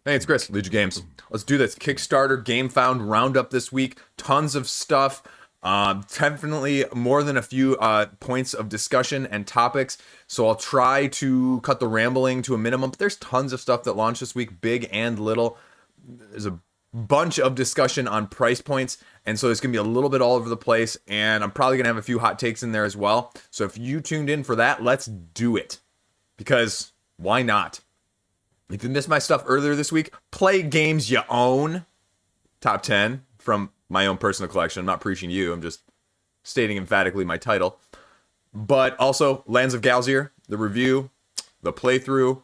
Hey, it's Chris, Liege Games. Let's do this. Kickstarter, Gamefound roundup this week. Tons of stuff. Definitely more than a few points of discussion and topics. So I'll try to cut the rambling to a minimum. But there's tons of stuff that launched this week, big and little. There's a bunch of discussion on price points. And so it's going to be a little bit all over the place. And I'm probably going to have a few hot takes in there as well. So if you tuned in for that, let's do it. Because why not? If you missed my stuff earlier this week, play games you own. Top 10 from my own personal collection. I'm not preaching to you. I'm just stating emphatically my title. But also, Lands of Galzyr, the review, the playthrough,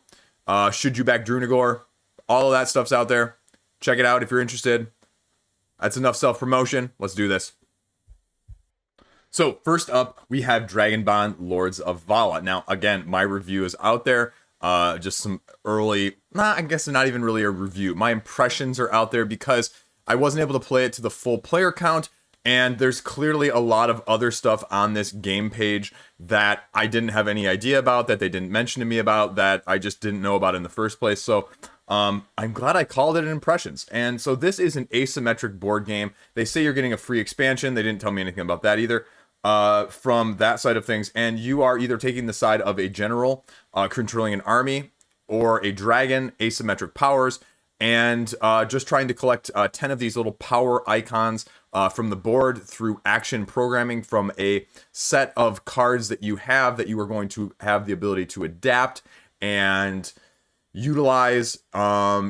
Should You Back Drunagor, all of that stuff's out there. Check it out if you're interested. That's enough self-promotion. Let's do this. So, first up, we have Dragonbond Lords of Vaala. Now, again, my review is out there. Just some early, I guess not even really a review. My impressions are out there because I wasn't able to play it to the full player count, and there's clearly a lot of other stuff on this game page that I didn't have any idea about, that they didn't mention to me about, that I just didn't know about in the first place. So I'm glad I called it an impressions. And so this is an asymmetric board game. They say you're getting a free expansion. They didn't tell me anything about that either. From that side of things, and you are either taking the side of a general controlling an army, or a dragon, asymmetric powers, and just trying to collect 10 of these little power icons from the board through action programming from a set of cards that you are going to have the ability to adapt and utilize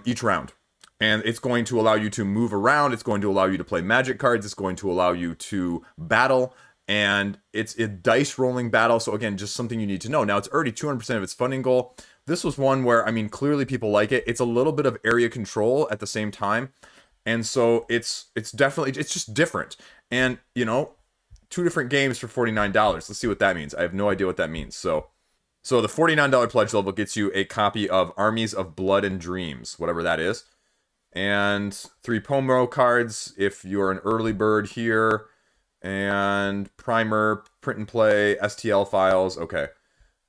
each round. And it's going to allow you to move around, it's going to allow you to play magic cards, it's going to allow you to battle. And it's a dice rolling battle. So again, just something you need to know. Now it's already 200% of its funding goal. This was one where, I mean, clearly people like it. It's a little bit of area control at the same time. And so it's definitely, it's just different. And, you know, 2 different games for $49. Let's see what that means. I have no idea what that means. So the $49 pledge level gets you a copy of Armies of Blood and Dreams, whatever that is. And 3 promo cards if you're an early bird here. And primer, print and play, STL files, okay.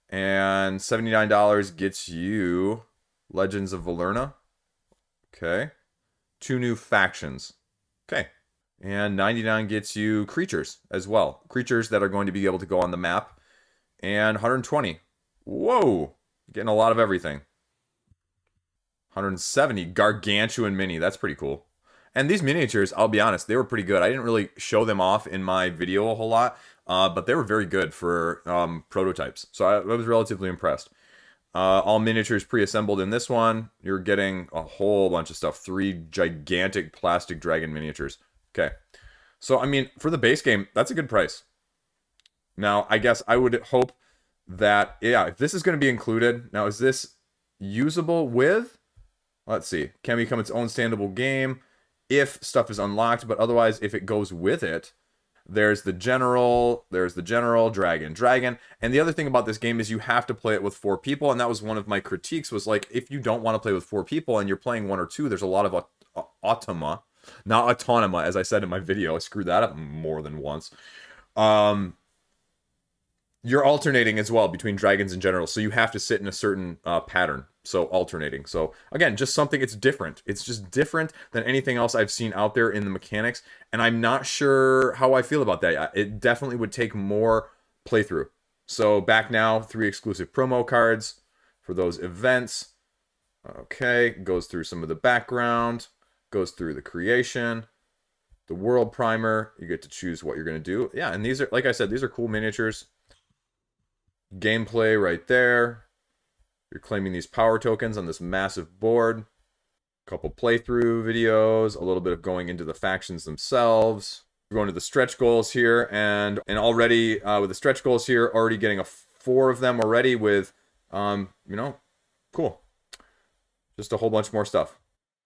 And $79 gets you Legends of Valerna, okay. 2 new factions, okay. And $99 gets you creatures as well. Creatures that are going to be able to go on the map. And $120, whoa, getting a lot of everything. $170, Gargantuan Mini, that's pretty cool. And these miniatures, I'll be honest, they were pretty good. I didn't really show them off in my video a whole lot, but they were very good for prototypes. So I was relatively impressed. All miniatures pre-assembled in this one. You're getting a whole bunch of stuff. 3 gigantic plastic dragon miniatures. Okay. So, I mean, for the base game, that's a good price. Now, I guess I would hope that, yeah, if this is going to be included. Now, is this usable with? Let's see. Can become its own standable game if stuff is unlocked, but otherwise, if it goes with it, there's the general, dragon. And the other thing about this game is you have to play it with 4 people, and that was one of my critiques, was like, if you don't want to play with 4 people and you're playing 1 or 2, there's a lot of not autonoma, as I said in my video. I screwed that up more than once. You're alternating as well between dragons and generals, so you have to sit in a certain pattern. So alternating. So again, just something, it's different. It's just different than anything else I've seen out there in the mechanics, and I'm not sure how I feel about that. It definitely would take more playthrough. So back now, 3 exclusive promo cards for those events. Okay, goes through some of the background, goes through the creation, the world primer. You get to choose what you're going to do. Yeah, and these are, like I said, these are cool miniatures. Gameplay right there. You're claiming these power tokens on this massive board. A couple playthrough videos, a little bit of going into the factions themselves. We're going to the stretch goals here, and already with the stretch goals here, already getting a 4 of them already with, you know, cool. Just a whole bunch more stuff.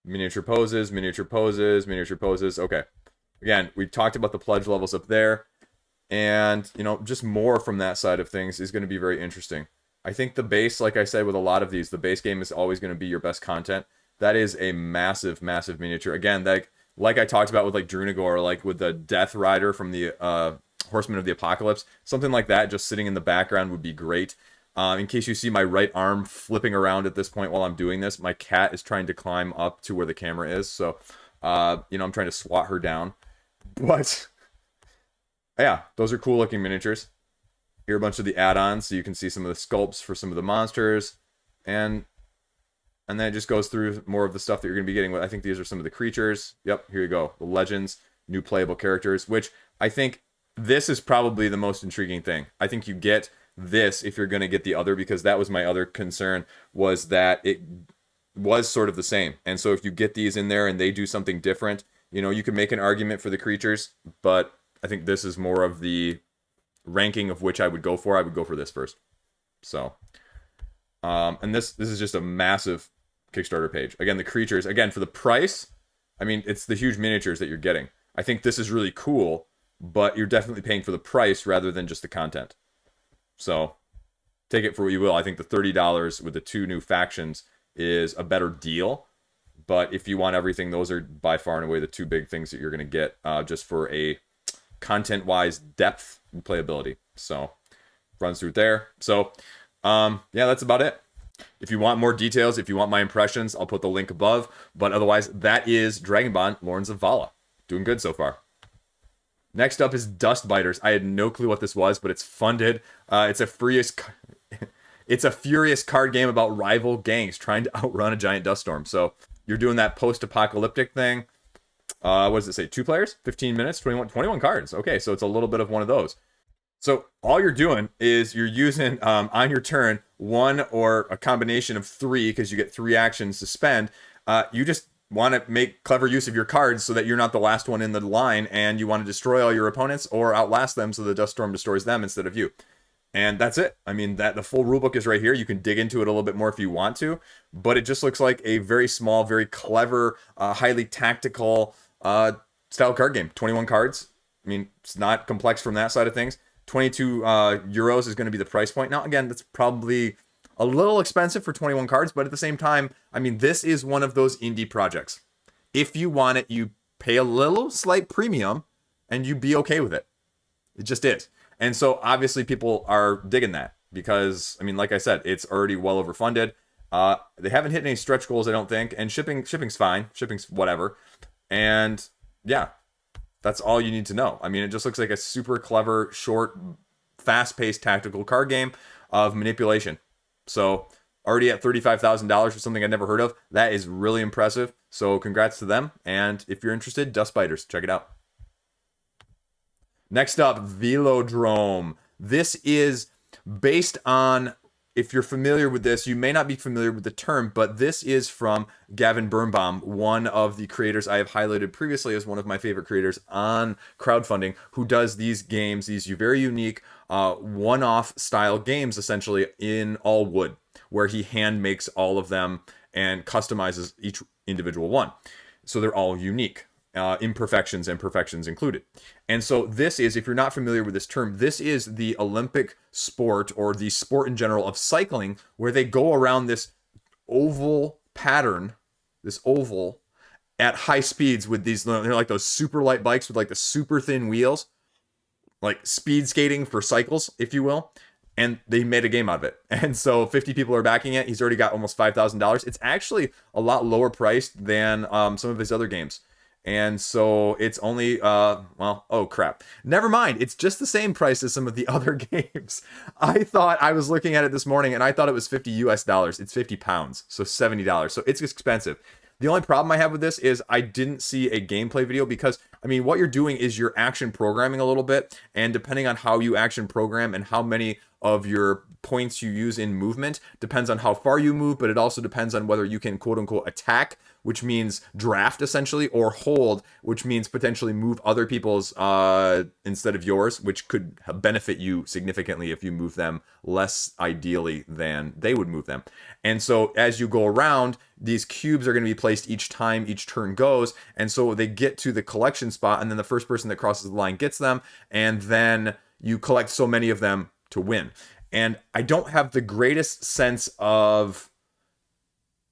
Miniature poses, miniature poses, miniature poses. Okay. Again, we talked about the pledge levels up there. And, you know, just more from that side of things is going to be very interesting. I think the base, like I said, with a lot of these, the base game is always going to be your best content. That is a massive, massive miniature. Again, like I talked about with like Drunagor, like with the Death Rider from the Horsemen of the Apocalypse, something like that just sitting in the background would be great. In case you see my right arm flipping around at this point while I'm doing this, my cat is trying to climb up to where the camera is. So, you know, I'm trying to swat her down. But, yeah, those are cool looking miniatures. Here are a bunch of the add-ons, so you can see some of the sculpts for some of the monsters. And then it just goes through more of the stuff that you're going to be getting. I think these are some of the creatures. Yep, here you go. The legends, new playable characters, which I think this is probably the most intriguing thing. I think you get this if you're going to get the other, because that was my other concern, was that it was sort of the same. And so if you get these in there and they do something different, you know, you can make an argument for the creatures, but I think this is more of the ranking of which I would go for. I would go for this first. So, and this is just a massive Kickstarter page. Again, the creatures, again, for the price, I mean, it's the huge miniatures that you're getting. I think this is really cool, but you're definitely paying for the price rather than just the content. So, take it for what you will. I think the $30 with the 2 new factions is a better deal. But if you want everything, those are by far and away the 2 big things that you're going to get just for a content-wise depth and playability. So, runs through there. So, yeah, that's about it. If you want more details, if you want my impressions, I'll put the link above. But otherwise, that is Dragonbond, Lords of Vaala. Doing good so far. Next up is Dustbiters. I had no clue what this was, but it's funded. It's a furious card game about rival gangs trying to outrun a giant dust storm. So you're doing that post-apocalyptic thing. What does it say? 2 players, 15 minutes, 21 cards. Okay, so it's a little bit of one of those. So all you're doing is you're using, on your turn, 1 or a combination of 3, because you get 3 actions to spend. You just want to make clever use of your cards so that you're not the last one in the line, and you want to destroy all your opponents or outlast them so the dust storm destroys them instead of you. And that's it. I mean, the full rulebook is right here. You can dig into it a little bit more if you want to, but it just looks like a very small, very clever, highly tactical style card game. 21 cards. I mean, it's not complex from that side of things. 22 euros is going to be the price point. Now, again, that's probably a little expensive for 21 cards, but at the same time, I mean, this is one of those indie projects. If you want it, you pay a little slight premium, and you be okay with it. It just is. And so, obviously, people are digging that because, I mean, like I said, it's already well overfunded. They haven't hit any stretch goals, I don't think, and shipping's fine. Shipping's whatever. And, yeah, that's all you need to know. I mean, it just looks like a super clever, short, fast-paced tactical card game of manipulation. So, already at $35,000 for something I'd never heard of. That is really impressive. So, congrats to them. And if you're interested, Dustbiters, check it out. Next up, Velodrome. This is based on, if you're familiar with this, you may not be familiar with the term, but this is from Gavin Birnbaum, one of the creators I have highlighted previously as one of my favorite creators on crowdfunding, who does these games, these very unique one-off style games, essentially in all wood, where he hand makes all of them and customizes each individual one. So they're all unique. Imperfections and perfections included. And so this is, if you're not familiar with this term, this is the Olympic sport, or the sport in general, of cycling, where they go around this oval pattern, this oval, at high speeds with these, they're like those super light bikes with like the super thin wheels, like speed skating for cycles, if you will. And they made a game out of it. And so 50 people are backing it. He's already got almost $5,000. It's actually a lot lower priced than some of his other games. And so it's only, well, oh crap. Never mind. It's just the same price as some of the other games. I thought, I was looking at it this morning and I thought it was $50 US. It's 50 pounds. So $70. So it's expensive. The only problem I have with this is I didn't see a gameplay video because, I mean, what you're doing is you're action programming a little bit. And depending on how you action program and how many of your points you use in movement depends on how far you move, but it also depends on whether you can quote unquote attack, which means draft essentially, or hold, which means potentially move other people's instead of yours, which could benefit you significantly if you move them less ideally than they would move them. And so as you go around, these cubes are going to be placed each time each turn goes, and so they get to the collection spot, and then the first person that crosses the line gets them, and then you collect so many of them to win. And I don't have the greatest sense of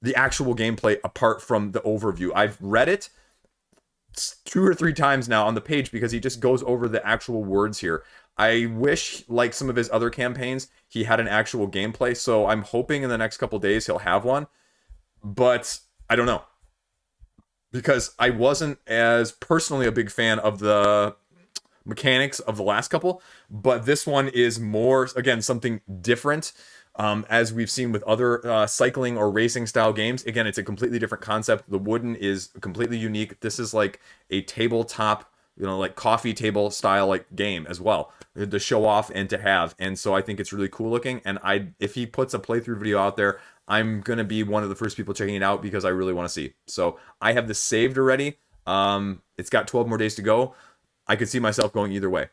the actual gameplay apart from the overview. I've read it 2 or 3 times now on the page because he just goes over the actual words here. I wish, like some of his other campaigns, he had an actual gameplay. So I'm hoping in the next couple days he'll have one. But I don't know. Because I wasn't as personally a big fan of the mechanics of the last couple. But this one is more, again, something different. As we've seen with other cycling or racing style games. Again, it's a completely different concept. The wooden is completely unique. This is like a tabletop, like coffee table style like game as well, to show off and to have. And so I think it's really cool looking. And if he puts a playthrough video out there, I'm going to be one of the first people checking it out because I really want to see. So I have this saved already. It's got 12 more days to go. I could see myself going either way.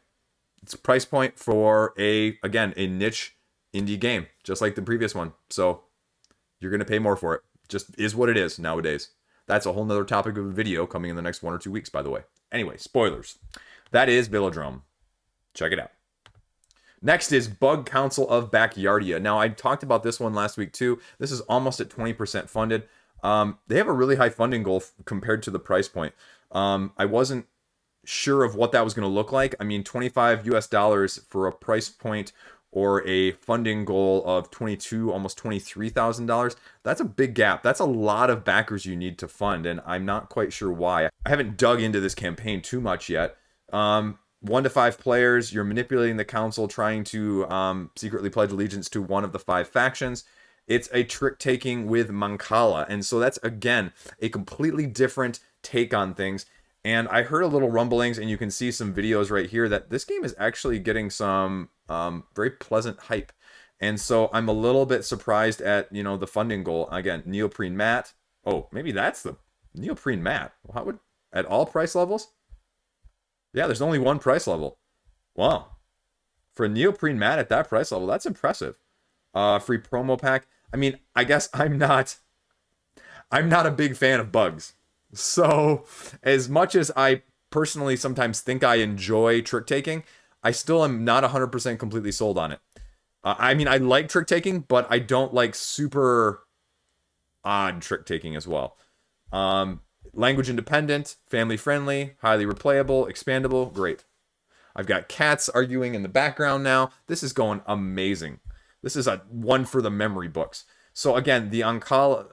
It's a price point for a niche indie game, just like the previous one. So you're going to pay more for it. Just is what it is nowadays. That's a whole nother topic of a video coming in the next 1 or 2 weeks, by the way. Anyway, spoilers. That is Velodrome. Check it out. Next is Bug Council of Backyardia. Now, I talked about this one last week too. This is almost at 20% funded. They have a really high funding goal compared to the price point. I wasn't sure of what that was going to look like. I mean, $25 US for a price point or a funding goal of almost $23,000. That's a big gap. That's a lot of backers you need to fund, and I'm not quite sure why. I haven't dug into this campaign too much yet. 1 to 5 players, you're manipulating the council, trying to secretly pledge allegiance to one of the 5 factions. It's a trick-taking with Mancala, and so that's, again, a completely different take on things. And I heard a little rumblings, and you can see some videos right here, that this game is actually getting some very pleasant hype. And so I'm a little bit surprised at, the funding goal. Again, neoprene mat. Oh, maybe that's the neoprene mat. How would, at all price levels? Yeah, there's only one price level. Wow. For a neoprene mat at that price level, that's impressive. Free promo pack. I mean, I guess I'm not a big fan of bugs. So, as much as I personally sometimes think I enjoy trick-taking, I still am not 100% completely sold on it. I mean, I like trick-taking, but I don't like super odd trick-taking as well. Language independent, family-friendly, highly replayable, expandable, great. I've got cats arguing in the background now. This is going amazing. This is a one for the memory books. So again, the Mancala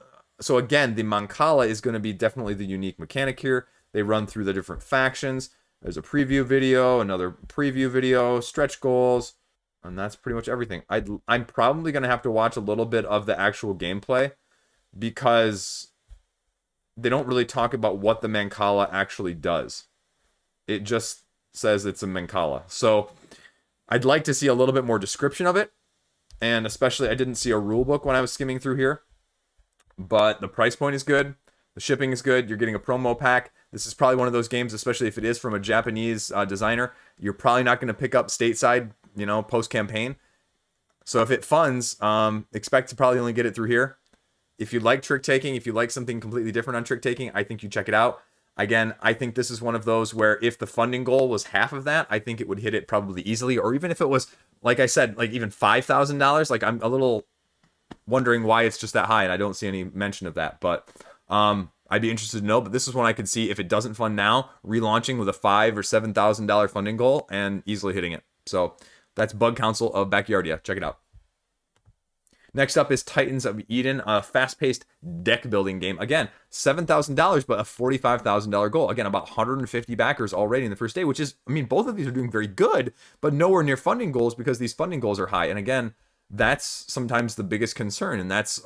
is going to be definitely the unique mechanic here. They run through the different factions. There's a preview video, another preview video, stretch goals, and that's pretty much everything. I'm probably going to have to watch a little bit of the actual gameplay because they don't really talk about what the Mancala actually does. It just says it's a Mancala. So I'd like to see a little bit more description of it, and especially I didn't see a rule book when I was skimming through here. But the price point is good. The shipping is good. You're getting a promo pack. This is probably one of those games, especially if it is from a Japanese designer, you're probably not going to pick up stateside, post-campaign. So if it funds, expect to probably only get it through here. If you like trick-taking, if you like something completely different on trick-taking, I think you check it out. Again, I think this is one of those where if the funding goal was half of that, I think it would hit it probably easily. Or even if it was, like I said, like even $5,000, like I'm a little wondering why it's just that high, and I don't see any mention of that. But I'd be interested to know. But this is one I could see, if it doesn't fund now, relaunching with a $5,000 or $7,000 funding goal and easily hitting it. So that's Bug Council of Backyardia. Check it out. Next up is Titans of Eden, a fast-paced deck-building game. Again, $7,000, but a $45,000 goal. Again, about 150 backers already in the first day, which is, I mean, both of these are doing very good, but nowhere near funding goals because these funding goals are high. And again, that's sometimes the biggest concern, and that's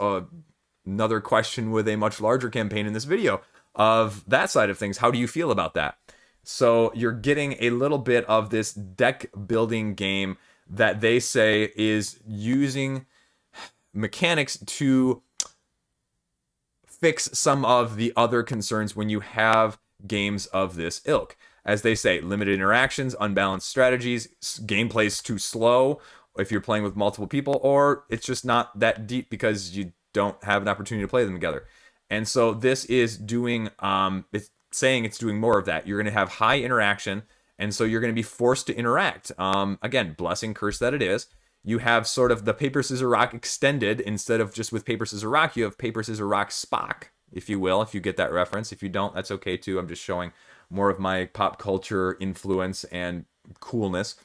another question with a much larger campaign in this video of that side of things. How do you feel about that? So you're getting a little bit of this deck-building game that they say is using mechanics to fix some of the other concerns when you have games of this ilk. As they say, limited interactions, unbalanced strategies, gameplay's too slow if you're playing with multiple people, or it's just not that deep because you don't have an opportunity to play them together. And so this is doing, it's saying it's doing more of that. You're going to have high interaction, and so you're going to be forced to interact. Again, blessing, curse that it is. You have sort of the paper, scissors, rock extended. Instead of just with paper, scissors, rock, you have paper, scissors, rock, Spock, if you will, if you get that reference. If you don't, that's okay too. I'm just showing more of my pop culture influence and coolness.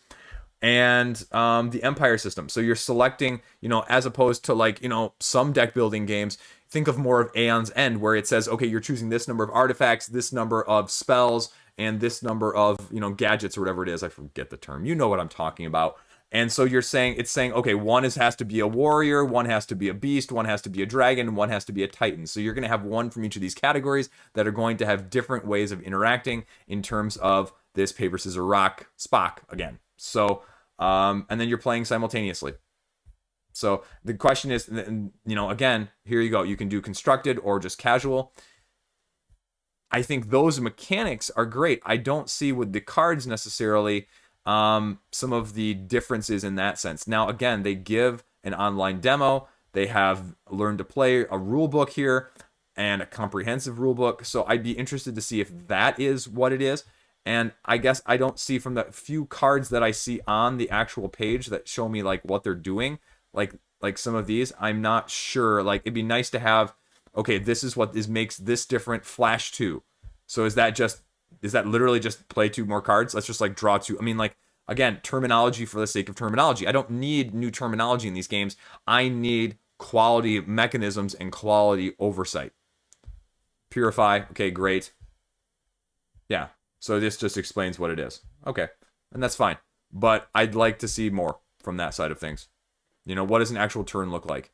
and the Empire system. So you're selecting, as opposed to like, some deck building games, think of more of Aeon's End, where it says, okay, you're choosing this number of artifacts, this number of spells, and this number of, gadgets or whatever it is. I forget the term. You know what I'm talking about. And so it's saying, okay, one has to be a warrior, one has to be a beast, one has to be a dragon, one has to be a titan. So you're going to have one from each of these categories that are going to have different ways of interacting in terms of this paper, scissors, rock, Spock again. So, and then you're playing simultaneously. So the question is, again, here you go. You can do constructed or just casual. I think those mechanics are great. I don't see with the cards necessarily some of the differences in that sense. Now, again, they give an online demo. They have Learn to Play, a rule book here, and a comprehensive rule book. So I'd be interested to see if that is what it is. And I guess I don't see from the few cards that I see on the actual page that show me like what they're doing, like some of these, I'm not sure. Like it'd be nice to have, okay, this is what makes this different. Flash 2. So is that literally just play 2 more cards? Let's just like draw 2. I mean, like, again, terminology for the sake of terminology. I don't need new terminology in these games. I need quality mechanisms and quality oversight. Purify. Okay, great. Yeah. So this just explains what it is. Okay. And that's fine. But I'd like to see more from that side of things. What does an actual turn look like?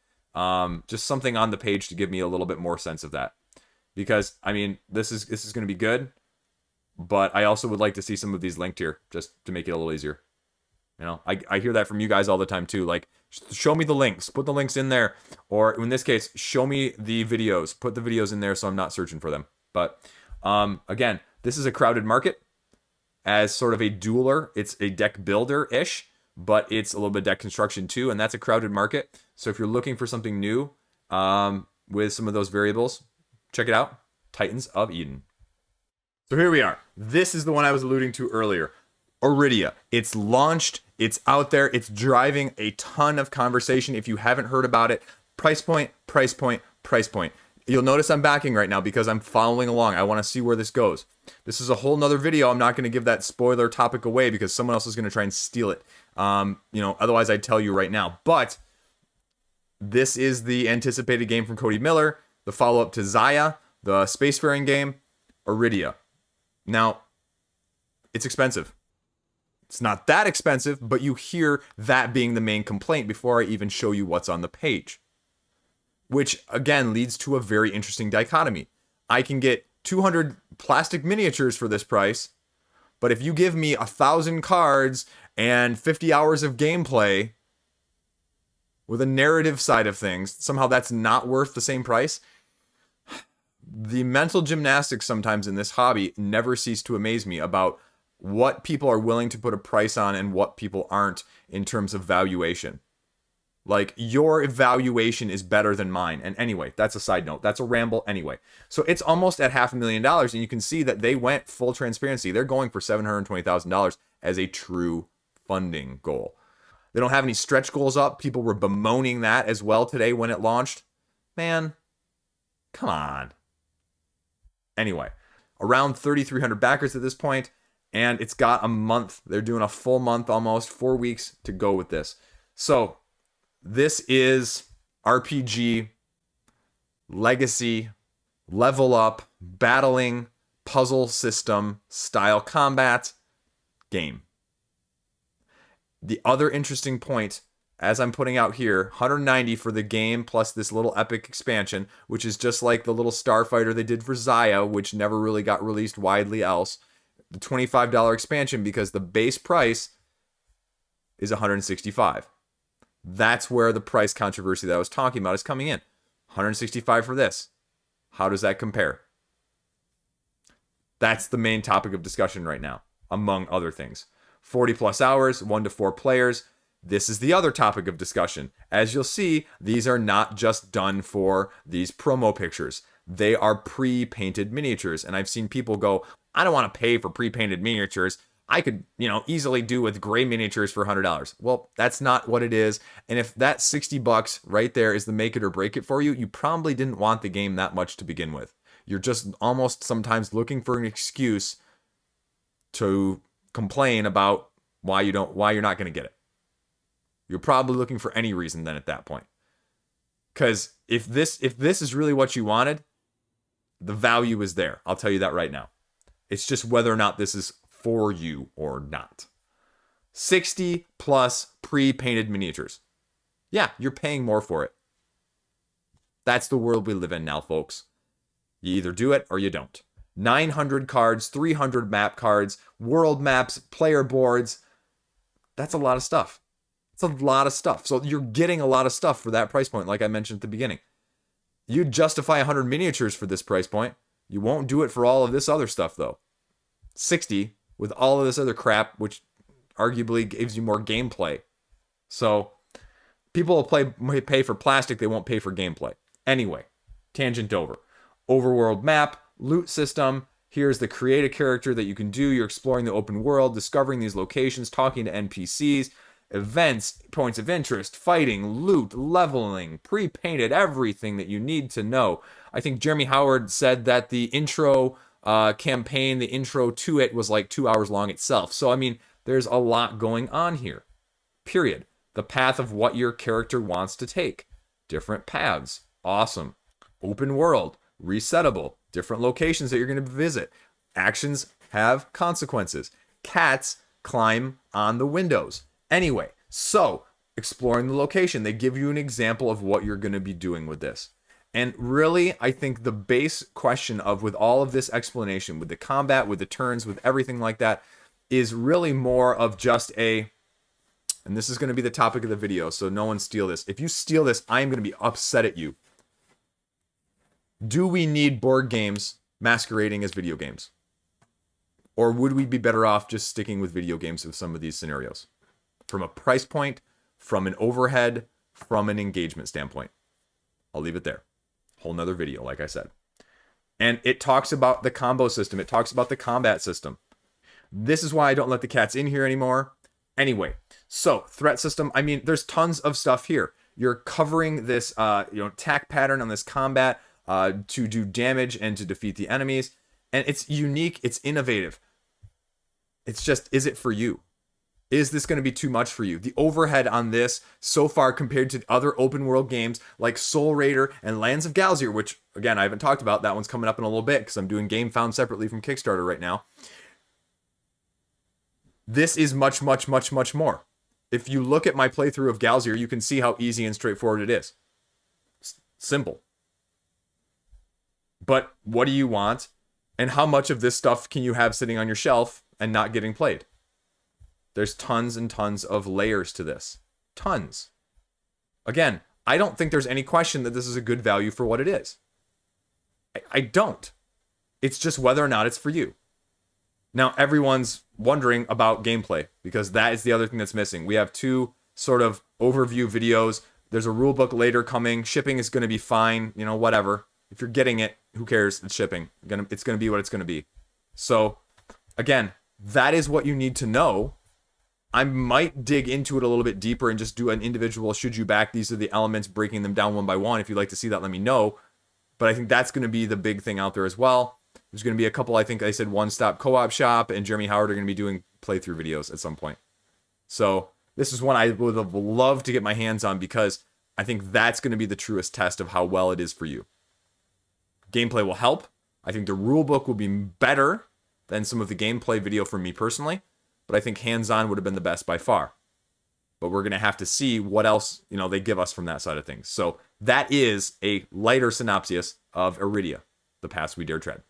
Just something on the page to give me a little bit more sense of that. Because, I mean, this is going to be good. But I also would like to see some of these linked here, just to make it a little easier. I hear that from you guys all the time, too. Like, show me the links. Put the links in there. Or, in this case, show me the videos. Put the videos in there so I'm not searching for them. But, again, this is a crowded market. As sort of a dueler, it's a deck builder-ish. But it's a little bit of deck construction, too. And that's a crowded market. So if you're looking for something new with some of those variables, check it out. Titans of Eden. So here we are. This is the one I was alluding to earlier. Arydia. It's launched. It's out there. It's driving a ton of conversation. If you haven't heard about it, price point, price point, price point. You'll notice I'm backing right now because I'm following along. I want to see where this goes. This is a whole nother video. I'm not going to give that spoiler topic away because someone else is going to try and steal it. Otherwise I'd tell you right now. But this is the anticipated game from Cody Miller, the follow-up to Zaya, the spacefaring game, Arydia. Now, it's expensive. It's not that expensive, but you hear that being the main complaint before I even show you what's on the page. Which, again, leads to a very interesting dichotomy. I can get 200 plastic miniatures for this price, but if you give me 1,000 cards and 50 hours of gameplay with a narrative side of things, somehow that's not worth the same price. The mental gymnastics sometimes in this hobby never cease to amaze me about what people are willing to put a price on and what people aren't in terms of valuation. Like, your evaluation is better than mine. And anyway, that's a side note. That's a ramble anyway. So it's almost at $500,000, and you can see that they went full transparency. They're going for $720,000 as a true funding goal. They don't have any stretch goals up. People were bemoaning that as well today when it launched. Man, come on. Anyway, around 3,300 backers at this point, and it's got a month. They're doing a full month, almost 4 weeks to go with this. So this is RPG, legacy, level up, battling, puzzle system, style combat game. The other interesting point, as I'm putting out here, $190 for the game plus this little epic expansion, which is just like the little starfighter they did for Zaya, which never really got released widely else. The $25 expansion because the base price is $165. That's where the price controversy that I was talking about is coming in. $165 for this. How does that compare? That's the main topic of discussion right now, among other things. 40 plus hours, 1 to 4 players. This is the other topic of discussion. As you'll see, these are not just done for these promo pictures. They are pre-painted miniatures. And I've seen people go, I don't want to pay for pre-painted miniatures. I could, easily do with gray miniatures for $100. Well, that's not what it is. And if that $60 right there is the make it or break it for you, you probably didn't want the game that much to begin with. You're just almost sometimes looking for an excuse to complain about why you're not going to get it. You're probably looking for any reason then at that point. Because if this is really what you wanted, the value is there. I'll tell you that right now. It's just whether or not this is for you or not. 60 plus pre-painted miniatures. Yeah, you're paying more for it. That's the world we live in now, folks. You either do it or you don't. 900 cards, 300 map cards, world maps, player boards. That's a lot of stuff. It's a lot of stuff. So you're getting a lot of stuff for that price point, like I mentioned at the beginning. You'd justify 100 miniatures for this price point. You won't do it for all of this other stuff, though. 60 with all of this other crap, which arguably gives you more gameplay. So people will pay for plastic, they won't pay for gameplay. Anyway, tangent over. Overworld map, loot system. Here's the create a character that you can do. You're exploring the open world, discovering these locations, talking to NPCs, events, points of interest, fighting, loot, leveling, pre-painted, everything that you need to know. I think Jeremy Howard said that the intro campaign, the intro to it was like 2 hours long itself. So, I mean, there's a lot going on here. Period. The path of what your character wants to take. Different paths. Awesome. Open world. Resettable. Different locations that you're going to visit. Actions have consequences. Cats climb on the windows. Anyway, so exploring the location, they give you an example of what you're going to be doing with this. And really, I think the base question of, with all of this explanation, with the combat, with the turns, with everything like that, is really more of just a, and this is going to be the topic of the video, so no one steal this. If you steal this, I'm going to be upset at you. Do we need board games masquerading as video games? Or would we be better off just sticking with video games with some of these scenarios? From a price point, from an overhead, from an engagement standpoint. I'll leave it there. Whole nother video, like I said. And it talks about the combo system. It talks about the combat system. This is why I don't let the cats in here anymore. Anyway, so threat system. I mean, there's tons of stuff here. You're covering this attack pattern on this combat to do damage and to defeat the enemies. And it's unique. It's innovative. It's just, is it for you? Is this going to be too much for you? The overhead on this so far compared to other open world games like Soul Raider and Lands of Galzyr, which, again, I haven't talked about. That one's coming up in a little bit because I'm doing Gamefound separately from Kickstarter right now. This is much, much, much, much more. If you look at my playthrough of Galzyr, you can see how easy and straightforward it is. Simple. But what do you want? And how much of this stuff can you have sitting on your shelf and not getting played? There's tons and tons of layers to this. Tons. Again, I don't think there's any question that this is a good value for what it is. I don't. It's just whether or not it's for you. Now, everyone's wondering about gameplay, because that is the other thing that's missing. We have two sort of overview videos. There's a rulebook later coming. Shipping is going to be fine, whatever. If you're getting it, who cares? It's shipping. It's going to be what it's going to be. So, again, that is what you need to know. I might dig into it a little bit deeper and just do an individual should you back. These are the elements, breaking them down one by one. If you'd like to see that, let me know. But I think that's going to be the big thing out there as well. There's going to be a couple, I think I said one-stop co-op shop, and Jeremy Howard are going to be doing playthrough videos at some point. So this is one I would have loved to get my hands on, because I think that's going to be the truest test of how well it is for you. Gameplay will help. I think the rulebook will be better than some of the gameplay video for me personally. But I think hands-on would have been the best by far. But we're going to have to see what else, they give us from that side of things. So that is a lighter synopsis of Arydia, The Paths We Dare Tread.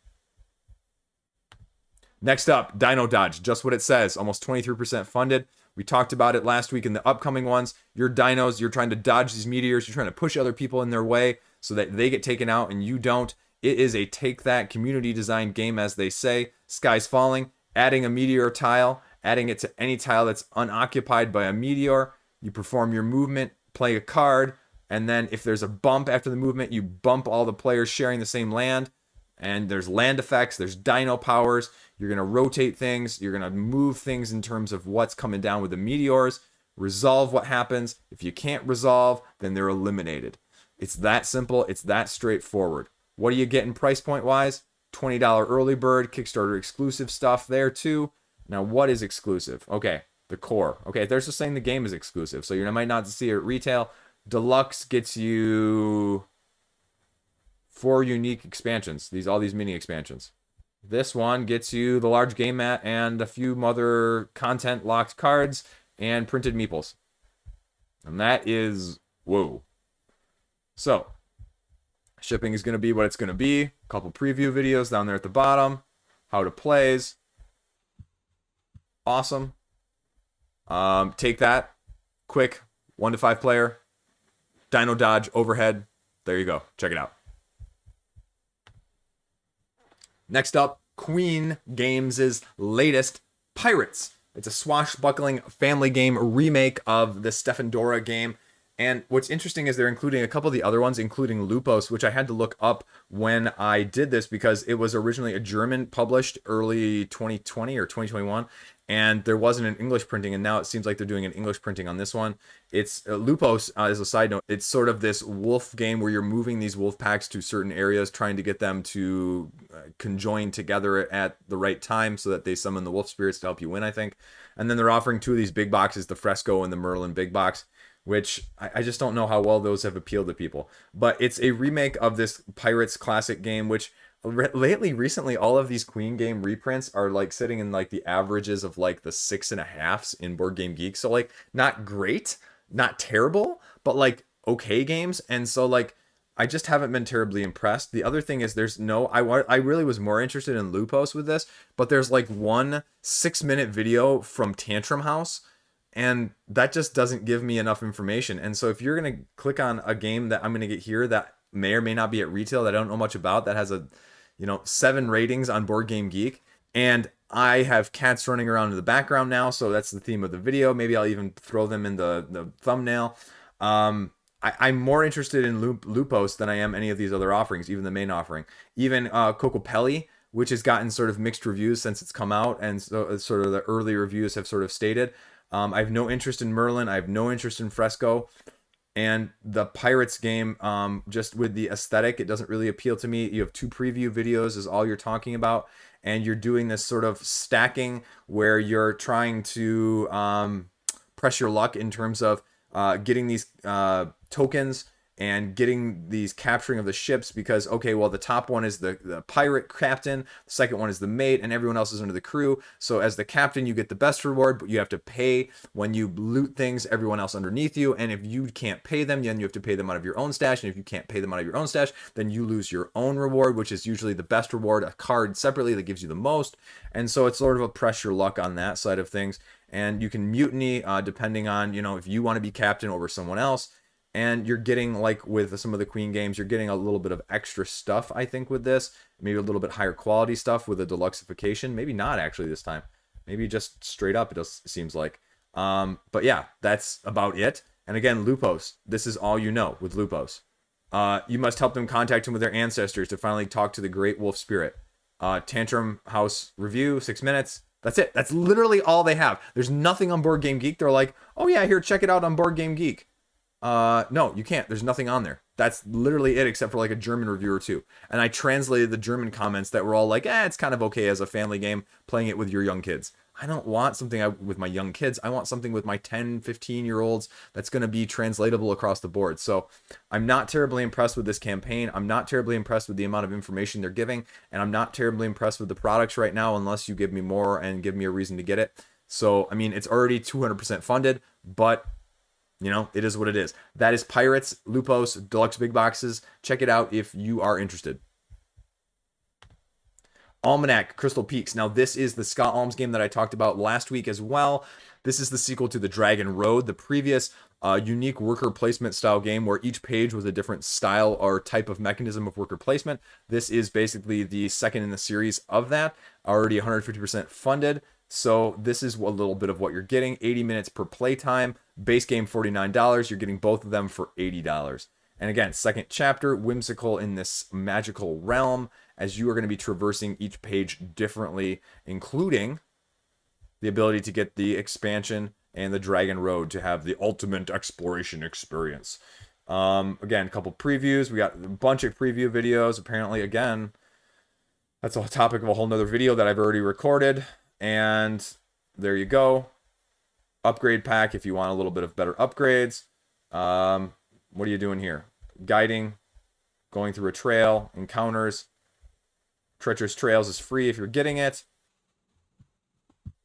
Next up, Dino Dodge. Just what it says. Almost 23% funded. We talked about it last week in the upcoming ones. Your dinos, you're trying to dodge these meteors. You're trying to push other people in their way so that they get taken out and you don't. It is a take-that community-designed game, as they say. Sky's falling. Adding a meteor tile. Adding it to any tile that's unoccupied by a meteor. You perform your movement, play a card, and then if there's a bump after the movement, you bump all the players sharing the same land. And there's land effects, there's dino powers. You're going to rotate things. You're going to move things in terms of what's coming down with the meteors. Resolve what happens. If you can't resolve, then they're eliminated. It's that simple. It's that straightforward. What are you getting price point wise? $20 early bird, Kickstarter exclusive stuff there too. Now, what is exclusive? Okay, the core. Okay, they're just saying the game is exclusive, so you might not see it at retail. Deluxe gets you 4 unique expansions. All these mini expansions. This one gets you the large game mat and a few other content locked cards and printed meeples. And that is whoa. So shipping is going to be what it's going to be. A couple preview videos down there at the bottom. How to plays. Awesome. Take that. Quick 1 to 5 player. Dino Dodge overhead. There you go. Check it out. Next up, Queen Games' latest Pirates. It's a swashbuckling family game remake of the Stefan Dora game. And what's interesting is they're including a couple of the other ones, including Lupos, which I had to look up when I did this because it was originally a German published early 2020 or 2021. And there wasn't an English printing, and now it seems like they're doing an English printing on this one. It's Lupos, as a side note, it's sort of this wolf game where you're moving these wolf packs to certain areas, trying to get them to conjoin together at the right time so that they summon the wolf spirits to help you win, I think. And then they're offering 2 of these big boxes, the Fresco and the Merlin big box, which I just don't know how well those have appealed to people. But it's a remake of this Pirates classic game, which recently, all of these Queen game reprints are like sitting in like the averages of like the 6.5s in Board Game Geek. So like not great, not terrible, but like okay games. And so like I just haven't been terribly impressed. The other thing is I really was more interested in Lupos with this, but there's like 1 6-minute video from Tantrum House, and that just doesn't give me enough information. And so if you're going to click on a game that I'm going to get here that may or may not be at retail that I don't know much about, that has a 7 ratings on Board Game Geek, and I have cats running around in the background now, so that's the theme of the video. Maybe I'll even throw them in the thumbnail. I'm more interested in Lupos than I am any of these other offerings, even the main offering. Even Cocopelli, which has gotten sort of mixed reviews since it's come out, and so sort of the early reviews have sort of stated. I have no interest in Merlin. I have no interest in Fresco. And the Pirates game, just with the aesthetic, it doesn't really appeal to me. You have 2 preview videos is all you're talking about. And you're doing this sort of stacking where you're trying to press your luck in terms of getting these tokens and getting these capturing of the ships, because okay, well, the top one is the pirate captain, the second one is the mate, and everyone else is under the crew. So as the captain, you get the best reward, but you have to pay when you loot things everyone else underneath you. And if you can't pay them, then you have to pay them out of your own stash. And if you can't pay them out of your own stash, then you lose your own reward, which is usually the best reward, a card separately that gives you the most. And so it's sort of a press your luck on that side of things. And you can mutiny depending on, if you want to be captain over someone else. And you're getting, like with some of the Queen games, you're getting a little bit of extra stuff, I think, with this. Maybe a little bit higher quality stuff with a deluxeification. Maybe not, actually, this time. Maybe just straight up, it seems like. But yeah, that's about it. And again, Lupos. This is all you know with Lupos. You must help them contact him with their ancestors to finally talk to the Great Wolf Spirit. Tantrum House review, 6 minutes. That's it. That's literally all they have. There's nothing on Board Game Geek. They're like, oh yeah, here, check it out on Board Game Geek. No, you can't. There's nothing on there. That's literally it, except for like a German review or 2. And I translated the German comments that were all like, it's kind of okay as a family game, playing it with your young kids. I don't want something with my young kids. I want something with my 10, 15-year-olds that's going to be translatable across the board. So I'm not terribly impressed with this campaign. I'm not terribly impressed with the amount of information they're giving. And I'm not terribly impressed with the products right now, unless you give me more and give me a reason to get it. So, I mean, it's already 200% funded, but it is what it is. That is Pirates, Lupos, Deluxe Big Boxes. Check it out if you are interested. Almanac, Crystal Peaks. Now, this is the Scott Alms game that I talked about last week as well. This is the sequel to the Dragon Road, the previous unique worker placement style game where each page was a different style or type of mechanism of worker placement. This is basically the second in the series of that, already 150% funded. So this is a little bit of what you're getting. 80 minutes per playtime. Base game $49. You're getting both of them for $80. And again, second chapter, whimsical in this magical realm, as you are going to be traversing each page differently, including the ability to get the expansion and the Dragon Road to have the ultimate exploration experience. Again, a couple previews. We got a bunch of preview videos. Apparently, again, that's a topic of a whole nother video that I've already recorded. And there you go. upgrade pack if you want a little bit of better upgrades. What are you doing here? Guiding, going through a trail, encounters. Treacherous Trails is free if you're getting it.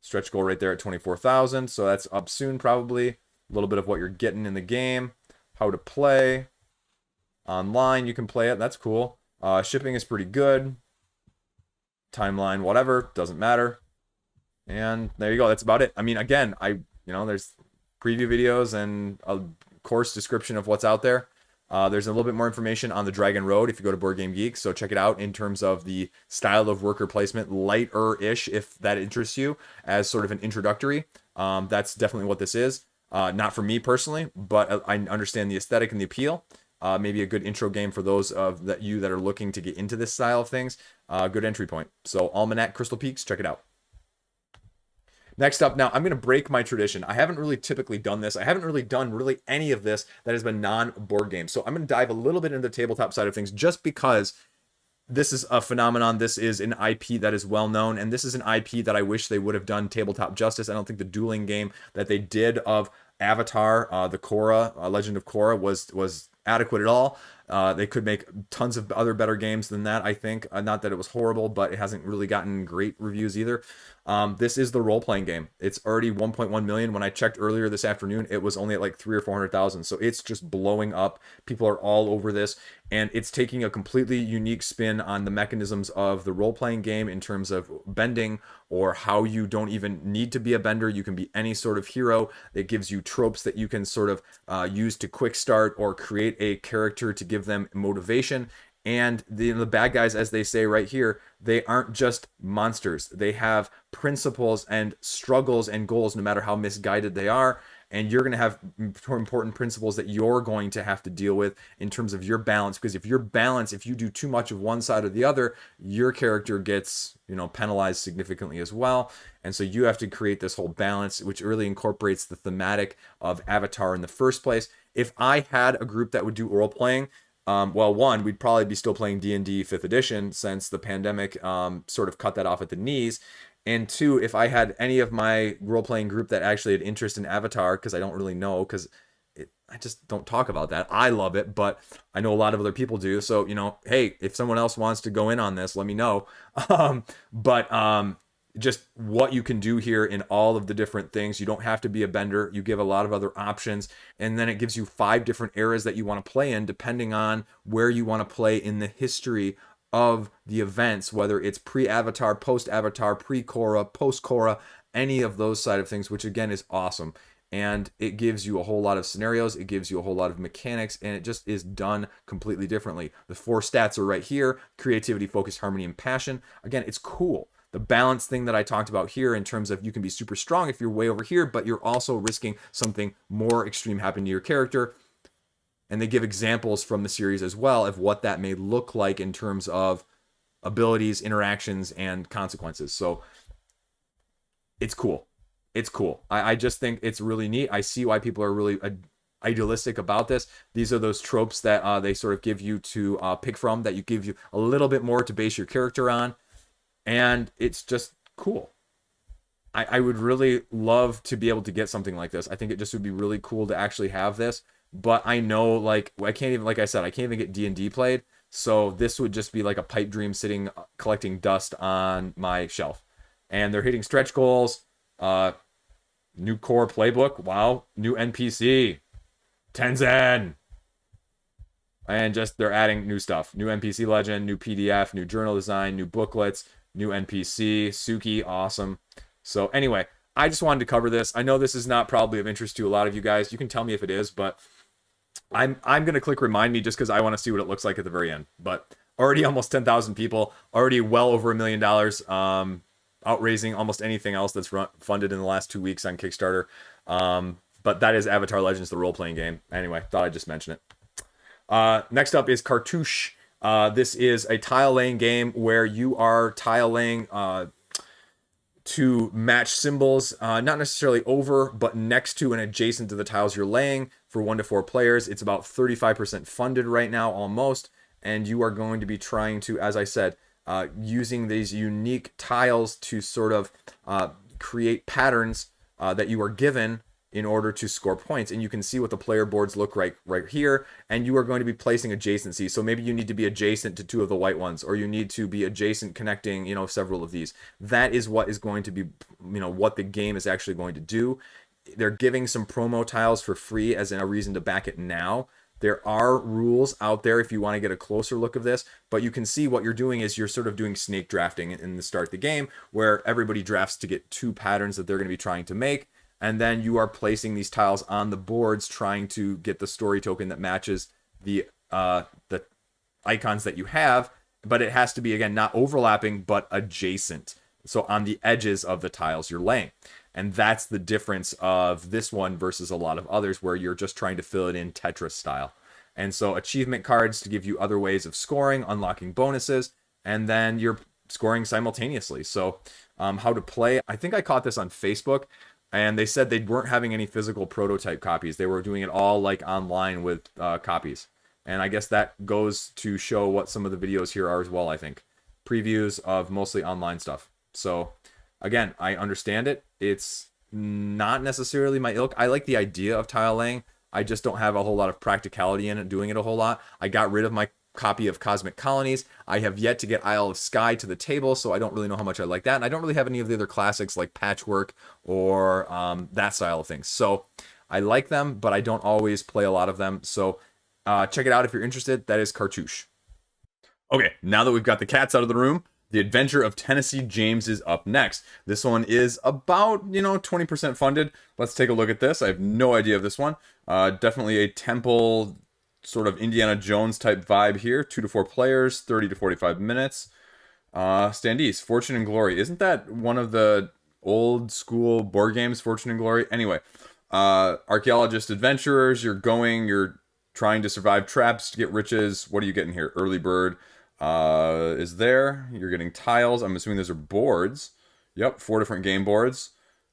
Stretch goal right there at 24,000, so that's up soon probably. A little bit of what you're getting in the game. How to play. Online, you can play it. That's cool. Shipping is pretty good. Timeline, whatever, doesn't matter. And there you go. That's about it. I mean, again, there's preview videos and a course description of what's out there. There's a little bit more information on the Dragon Road if you go to Board Game Geek, so check it out in terms of the style of worker placement, lighter-ish if that interests you as sort of an introductory. That's definitely what this is. Not for me personally, but I understand the aesthetic and the appeal. Maybe a good intro game for those of you that are looking to get into this style of things. Good entry point. So Almanac, Crystal Peaks, check it out. Next up, now I'm going to break my tradition. I haven't really typically done this. I haven't really done any of this that has been non-board game. So I'm going to dive a little bit into the tabletop side of things just because this is a phenomenon. This is an IP that is well known, and this is an IP that I wish they would have done tabletop justice. I don't think the dueling game that they did of Avatar, the Korra, Legend of Korra, was adequate at all. They could make tons of other better games than that, I think. Not that it was horrible, but it hasn't really gotten great reviews either. This is the role-playing game. It's already 1.1 million. When I checked earlier this afternoon, it was only at like 300,000 or 400,000. So it's just blowing up. People are all over this, and it's taking a completely unique spin on the mechanisms of the role-playing game in terms of bending, or how you don't even need to be a bender. You can be any sort of hero. It gives you tropes that you can sort of use to quick start or create a character to give them motivation. And the bad guys, as they say right here, they aren't just monsters. They have principles and struggles and goals, no matter how misguided they are. And you're going to have important principles that you're going to have to deal with in terms of your balance. Because if you do too much of one side or the other, your character gets, penalized significantly as well. And so you have to create this whole balance, which really incorporates the thematic of Avatar in the first place. If I had a group that would do role playing, one, we'd probably be still playing D&D 5th edition since the pandemic sort of cut that off at the knees. And two, if I had any of my role-playing group that actually had interest in Avatar, because I don't really know, because I just don't talk about that. I love it, but I know a lot of other people do. So, hey, if someone else wants to go in on this, let me know. Just what you can do here in all of the different things. You don't have to be a bender. You give a lot of other options. And then it gives you 5 different eras that you want to play in, depending on where you want to play in the history of the events, whether it's pre-Avatar, post-Avatar, pre-Korra, post-Korra, any of those side of things, which again is awesome. And it gives you a whole lot of scenarios, it gives you a whole lot of mechanics, and it just is done completely differently. The 4 stats are right here: creativity, focus, harmony, and passion. Again, it's cool. The balance thing that I talked about here in terms of you can be super strong if you're way over here, but you're also risking something more extreme happening to your character. And they give examples from the series as well of what that may look like in terms of abilities, interactions, and consequences. So it's cool. It's cool. I just think it's really neat. I see why people are really idealistic about this. These are those tropes that they sort of give you to pick from, that you give you a little bit more to base your character on. And it's just cool. I would really love to be able to get something like this. I think it just would be really cool to actually have this. But I know, I can't even, like I said, I can't even get D&D played. So this would just be like a pipe dream sitting, collecting dust on my shelf. And they're hitting stretch goals. New core playbook. Wow. New NPC. Tenzin. And just, they're adding new stuff. New NPC legend, new PDF, new journal design, new booklets, new NPC. Suki, awesome. So anyway, I just wanted to cover this. I know this is not probably of interest to a lot of you guys. You can tell me if it is, but I'm going to click remind me just because I want to see what it looks like at the very end. But already almost 10,000 people, already well over $1 million, outraising almost anything else that's funded in the last 2 weeks on Kickstarter. But that is Avatar Legends, the role-playing game. Anyway, thought I'd just mention it. Next up is Cartouche. This is a tile-laying game where you are tile-laying to match symbols, not necessarily over, but next to and adjacent to the tiles you're laying for 1 to 4 players. It's about 35% funded right now, almost. And you are going to be trying to, as I said, using these unique tiles to sort of create patterns that you are given in order to score points. And you can see what the player boards look like right here, and you are going to be placing adjacency. So maybe you need to be adjacent to 2 of the white ones, or you need to be adjacent connecting, several of these. That is what is going to be, what the game is actually going to do. They're giving some promo tiles for free as a reason to back it now. There are rules out there if you want to get a closer look of this, but you can see what you're doing is you're sort of doing snake drafting in the start of the game, where everybody drafts to get 2 patterns that they're going to be trying to make, and then you are placing these tiles on the boards trying to get the story token that matches the icons that you have, but it has to be, again, not overlapping, but adjacent. So on the edges of the tiles you're laying. And that's the difference of this one versus a lot of others where you're just trying to fill it in Tetris style. And so achievement cards to give you other ways of scoring, unlocking bonuses, and then you're scoring simultaneously. So how to play, I think I caught this on Facebook, and they said they weren't having any physical prototype copies. They were doing it all like online with copies. And I guess that goes to show what some of the videos here are as well, I think. Previews of mostly online stuff. So again, I understand it. It's not necessarily my ilk. I like the idea of tile laying. I just don't have a whole lot of practicality in it, doing it a whole lot. I got rid of my copy of Cosmic Colonies. I have yet to get Isle of Skye to the table, so I don't really know how much I like that. And I don't really have any of the other classics like Patchwork or that style of things. So I like them, but I don't always play a lot of them. So check it out if you're interested. That is Cartouche. Okay, now that we've got the cats out of the room, The Adventure of Tennessee James is up next. This one is about, 20% funded. Let's take a look at this. I have no idea of this one. Definitely a temple, sort of Indiana Jones type vibe here. 2 to 4 players, 30 to 45 minutes. Standees, Fortune and Glory. Isn't that one of the old school board games, Fortune and Glory? Anyway, archaeologist adventurers, you're trying to survive traps to get riches. What are you getting here? Early bird. Is there. You're getting tiles. I'm assuming those are boards. Yep, 4 different game boards.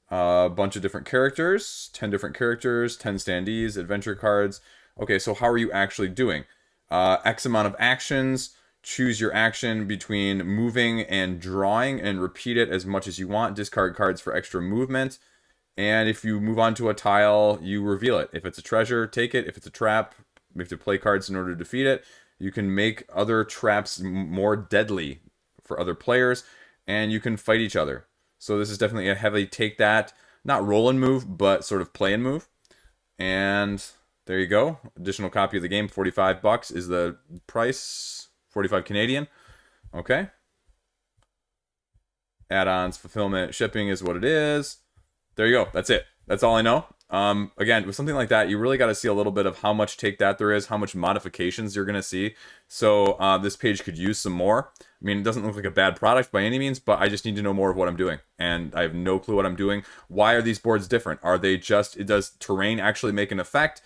A bunch of different characters. 10 different characters. 10 standees. Adventure cards. Okay, so how are you actually doing? X amount of actions. Choose your action between moving and drawing and repeat it as much as you want. Discard cards for extra movement. And if you move on to a tile, you reveal it. If it's a treasure, take it. If it's a trap, you have to play cards in order to defeat it. You can make other traps more deadly for other players, and you can fight each other. So this is definitely a heavy take that, not roll and move, but sort of play and move. And there you go. Additional copy of the game, $45 is the price, 45 Canadian. Okay. Add-ons, fulfillment, shipping is what it is. There you go. That's it. That's all I know. Again, with something like that, you really got to see a little bit of how much take that there is, how much modifications you're going to see. So this page could use some more. I mean, it doesn't look like a bad product by any means, but I just need to know more of what I'm doing. And I have no clue what I'm doing. Why are these boards different? Are they just, does terrain actually make an effect?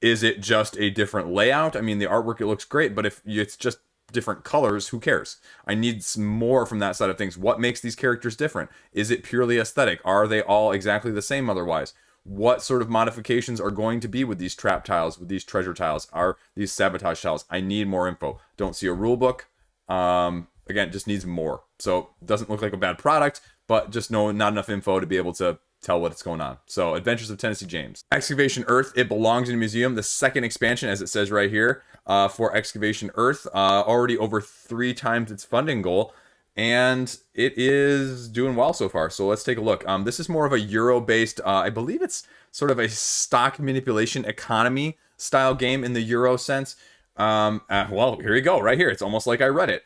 Is it just a different layout? I mean, the artwork, it looks great, but if it's just different colors, who cares? I need some more from that side of things. What makes these characters different? Is it purely aesthetic? Are they all exactly the same otherwise? What sort of modifications are going to be with these trap tiles, with these treasure tiles, are these sabotage tiles? I need more info. Don't see a rule book. Again, just needs more. So doesn't look like a bad product, but just not enough info to be able to tell what's going on. So Adventures of Tennessee James. Excavation Earth, it belongs in a museum. The second expansion, as it says right here, for Excavation Earth, already over 3 times its funding goal. And it is doing well so far. So let's take a look. This is more of a Euro-based, I believe it's sort of a stock manipulation economy style game in the Euro sense. Well, here you go, right here. It's almost like I read it.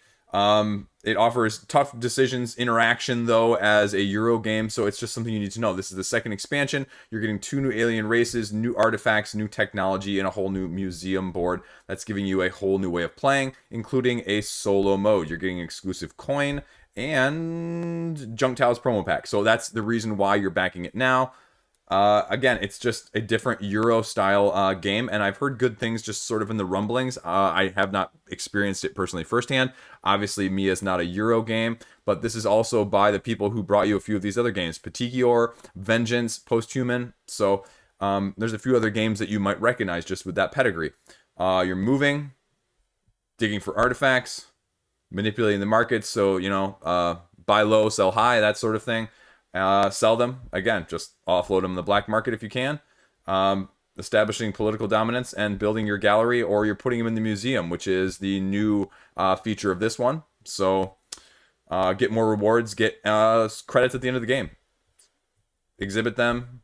It offers tough decisions interaction, though, as a Euro game, so it's just something you need to know. This is the second expansion. You're getting 2 new alien races, new artifacts, new technology, and a whole new museum board that's giving you a whole new way of playing, including a solo mode. You're getting an exclusive coin and Junk Tiles promo pack. So that's the reason why you're backing it now. Again, it's just a different Euro style game, and I've heard good things just sort of in the rumblings. I have not experienced it personally firsthand. Obviously, Mia is not a Euro game, but this is also by the people who brought you a few of these other games: Petikior, Vengeance, Posthuman. So there's a few other games that you might recognize just with that pedigree. You're moving, digging for artifacts, manipulating the markets, so buy low, sell high, that sort of thing. Sell them. Again, just offload them in the black market if you can. Establishing political dominance and building your gallery, or you're putting them in the museum, which is the new feature of this one. So get more rewards, get credits at the end of the game. Exhibit them,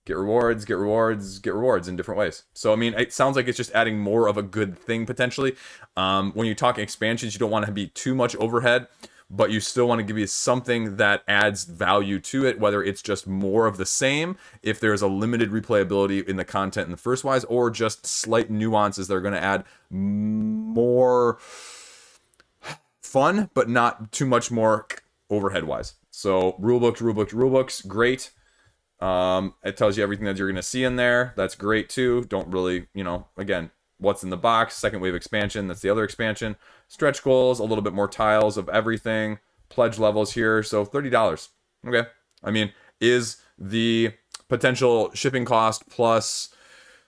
get rewards, get rewards, get rewards in different ways. So, I mean, it sounds like it's just adding more of a good thing, potentially. When you talk expansions, you don't want to be too much overhead, but you still want to give you something that adds value to it, whether it's just more of the same, if there's a limited replayability in the content in the first wise, or just slight nuances that are going to add more fun, but not too much more overhead-wise. So, rulebooks, great. It tells you everything that you're going to see in there. That's great too. Don't really, again, what's in the box. Second wave expansion. That's the other expansion. Stretch goals, a little bit more tiles of everything. Pledge levels here. So $30. Okay. I mean, is the potential shipping cost plus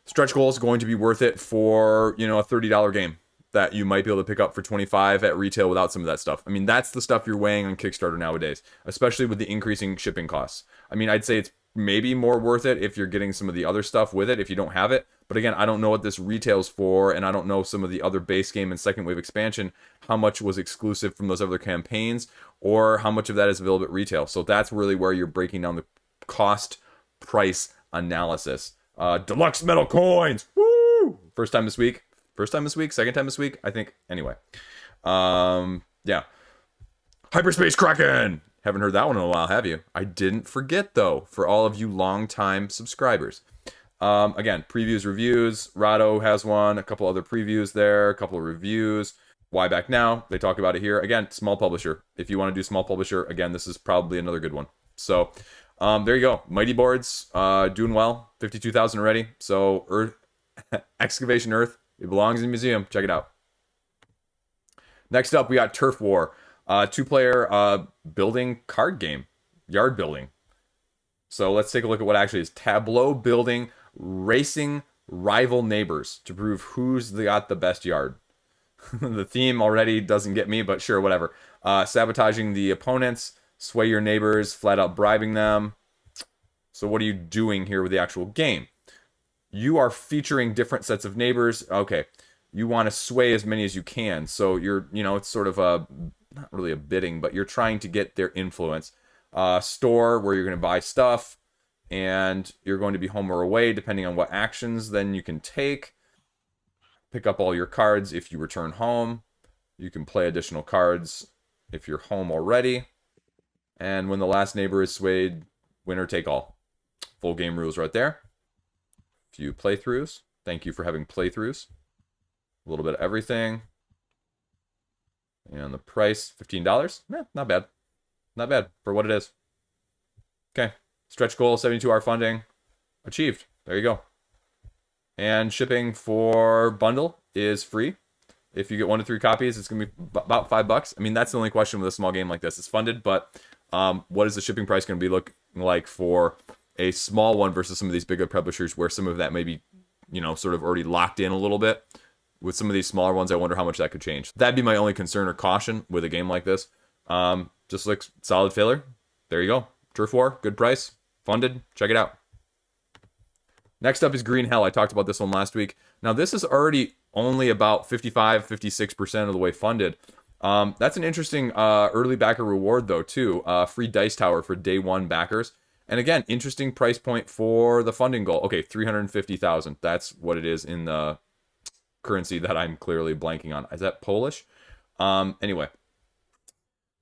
stretch goals going to be worth it for, a $30 game that you might be able to pick up for $25 at retail without some of that stuff? I mean, that's the stuff you're weighing on Kickstarter nowadays, especially with the increasing shipping costs. I mean, I'd say it's maybe more worth it if you're getting some of the other stuff with it if you don't have it. But again, I don't know what this retails for, and I don't know some of the other base game and second wave expansion, how much was exclusive from those other campaigns, or how much of that is available at retail. So that's really where you're breaking down the cost price analysis. Deluxe metal coins. Woo! First time this week, second time this week, I think. Anyway. Yeah. Hyperspace Kraken. Haven't heard that one in a while, have you? I didn't forget, though, for all of you long-time subscribers. Again, previews, reviews. Rado has one. A couple other previews there. A couple of reviews. Why Back Now? They talk about it here. Again, small publisher. If you want to do small publisher, again, this is probably another good one. So, there you go. Mighty Boards, doing well. 52,000 already. So, Earth, Excavation Earth. It belongs in the museum. Check it out. Next up, we got Turf War. 2-player building card game. Yard building. So let's take a look at what actually is. Tableau building, racing rival neighbors to prove who's got the best yard. The theme already doesn't get me, but sure, whatever. Sabotaging the opponents, sway your neighbors, flat out bribing them. So what are you doing here with the actual game? You are featuring different sets of neighbors. Okay. You want to sway as many as you can. So you're, it's sort of not really a bidding, but you're trying to get their influence. Store where you're going to buy stuff, and you're going to be home or away depending on what actions then you can take. Pick up all your cards if you return home. You can play additional cards if you're home already. And when the last neighbor is swayed, winner take all. Full game rules right there. Few playthroughs. Thank you for having playthroughs. A little bit of everything. And the price, $15. Not bad. Not bad for what it is. Okay. Stretch goal, 72-hour funding. Achieved. There you go. And shipping for bundle is free. If you get 1 to 3 copies, it's going to be about $5. I mean, that's the only question with a small game like this. It's funded, but what is the shipping price going to be looking like for a small one versus some of these bigger publishers where some of that may be, sort of already locked in a little bit? With some of these smaller ones, I wonder how much that could change. That'd be my only concern or caution with a game like this. Just like solid failure. There you go. Turf War, good price, funded. Check it out. Next up is Green Hell. I talked about this one last week. Now, this is already only about 56% of the way funded. That's an interesting early backer reward, though, too. Free dice tower for day one backers. And again, interesting price point for the funding goal. Okay, 350,000. That's what it is in the currency that I'm clearly blanking on. Is that Polish? Anyway.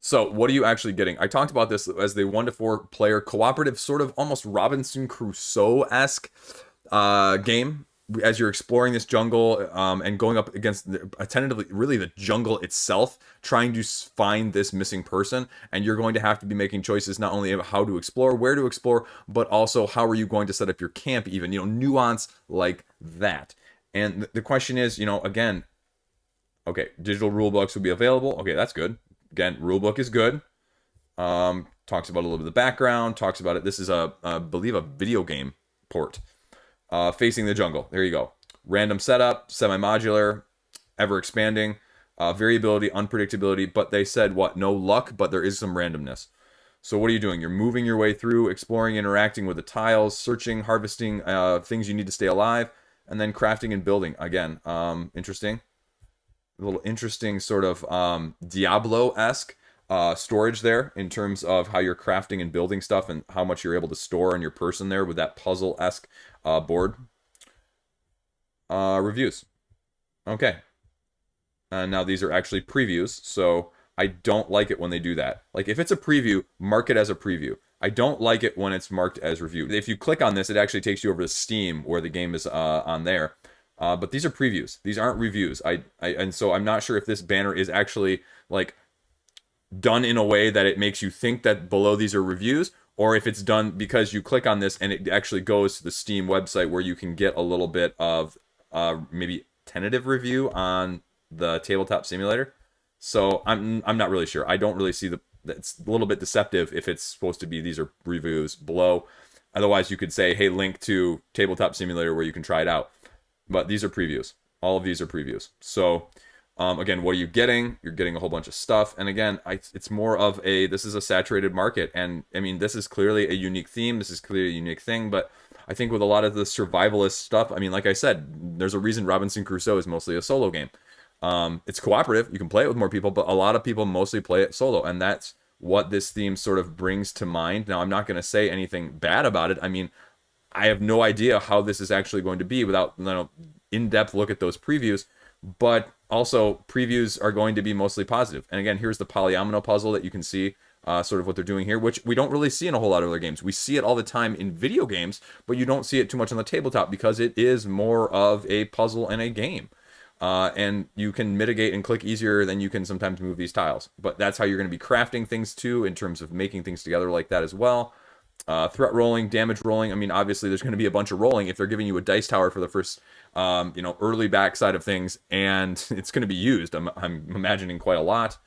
So what are you actually getting? I talked about this as the 1 to 4 player cooperative, sort of almost Robinson Crusoe-esque game as you're exploring this jungle and going up against tentatively really the jungle itself, trying to find this missing person. And you're going to have to be making choices not only of how to explore, where to explore, but also how are you going to set up your camp even, nuance like that. And the question is, again, okay, digital rule books will be available. Okay, that's good. Again, rulebook is good. Talks about a little bit of the background. Talks about it. This is I believe a video game port. Facing the jungle. There you go. Random setup, semi-modular, ever expanding, variability, unpredictability. But they said what? No luck, but there is some randomness. So what are you doing? You're moving your way through, exploring, interacting with the tiles, searching, harvesting things you need to stay alive, and then crafting and building. Again, interesting. A little interesting sort of Diablo-esque storage there in terms of how you're crafting and building stuff and how much you're able to store on your person there with that puzzle-esque board. Reviews. Okay. Now these are actually previews, so I don't like it when they do that. Like, if it's a preview, mark it as a preview. I don't like it when it's marked as review. If you click on this, it actually takes you over to Steam, where the game is on there. But these are previews. These aren't reviews. And so I'm not sure if this banner is actually, like, done in a way that it makes you think that below these are reviews, or if it's done because you click on this and it actually goes to the Steam website where you can get a little bit of maybe tentative review on the tabletop simulator. So I'm not really sure. I don't really see it's a little bit deceptive if it's supposed to be these are reviews below. Otherwise, you could say, hey, link to tabletop simulator where you can try it out. But these are previews. All of these are previews. So again, what are you getting? You're getting a whole bunch of stuff. And again, it's more of this is a saturated market. And I mean, this is clearly a unique theme. This is clearly a unique thing. But I think with a lot of the survivalist stuff, I mean, like I said, there's a reason Robinson Crusoe is mostly a solo game. It's cooperative. You can play it with more people, but a lot of people mostly play it solo. And that's what this theme sort of brings to mind. Now, I'm not going to say anything bad about it. I mean, I have no idea how this is actually going to be without in-depth look at those previews. But also, previews are going to be mostly positive. And again, here's the polyomino puzzle that you can see sort of what they're doing here, which we don't really see in a whole lot of other games. We see it all the time in video games, but you don't see it too much on the tabletop because it is more of a puzzle and a game. And you can mitigate and click easier than you can sometimes move these tiles. But that's how you're going to be crafting things too, in terms of making things together like that as well. Threat rolling, damage rolling. I mean, obviously there's going to be a bunch of rolling if they're giving you a dice tower for the first, early backside of things, and it's going to be used. I'm imagining quite a lot.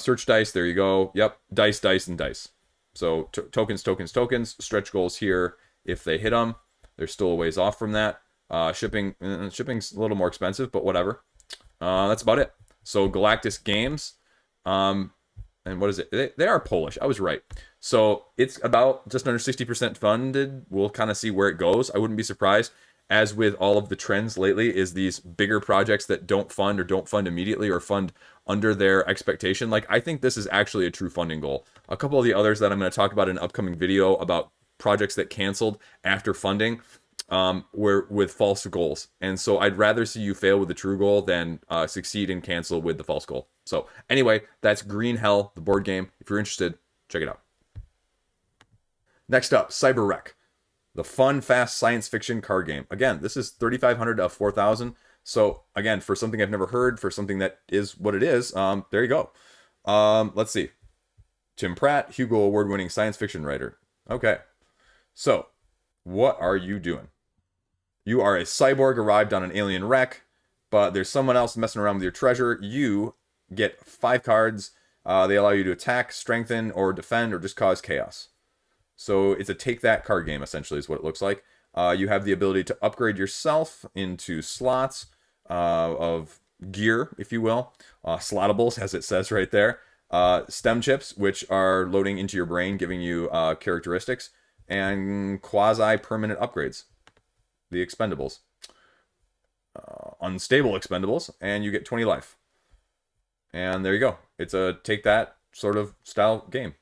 Search dice, there you go. Yep, dice, dice, and dice. So tokens, tokens, tokens. Stretch goals here if they hit them. They're still a ways off from that. Shipping's a little more expensive, but whatever. That's about it. So Galactus Games, and what is it? They are Polish. I was right. So it's about just under 60% funded. We'll kind of see where it goes. I wouldn't be surprised, as with all of the trends lately, is these bigger projects that don't fund or don't fund immediately or fund under their expectation. Like, I think this is actually a true funding goal. A couple of the others that I'm going to talk about in an upcoming video about projects that canceled after funding were with false goals. And so I'd rather see you fail with the true goal than succeed and cancel with the false goal. So anyway, that's Green Hell, the board game. If you're interested, check it out. Next up, Cyber Wreck, the fun, fast science fiction card game. Again, this is 3,500 to 4,000. So again, for something I've never heard, for something that is what it is, there you go. Let's see. Tim Pratt, Hugo Award-winning science fiction writer. Okay. So, what are you doing? You are a cyborg arrived on an alien wreck, but there's someone else messing around with your treasure. You get 5 cards. They allow you to attack, strengthen, or defend, or just cause chaos. So it's a take that card game, essentially, is what it looks like. You have the ability to upgrade yourself into slots of gear, if you will. Slottables, as it says right there. Stem chips, which are loading into your brain, giving you characteristics. And quasi-permanent upgrades. The expendables. Unstable expendables, and you get 20 life. And there you go. It's a take that sort of style game.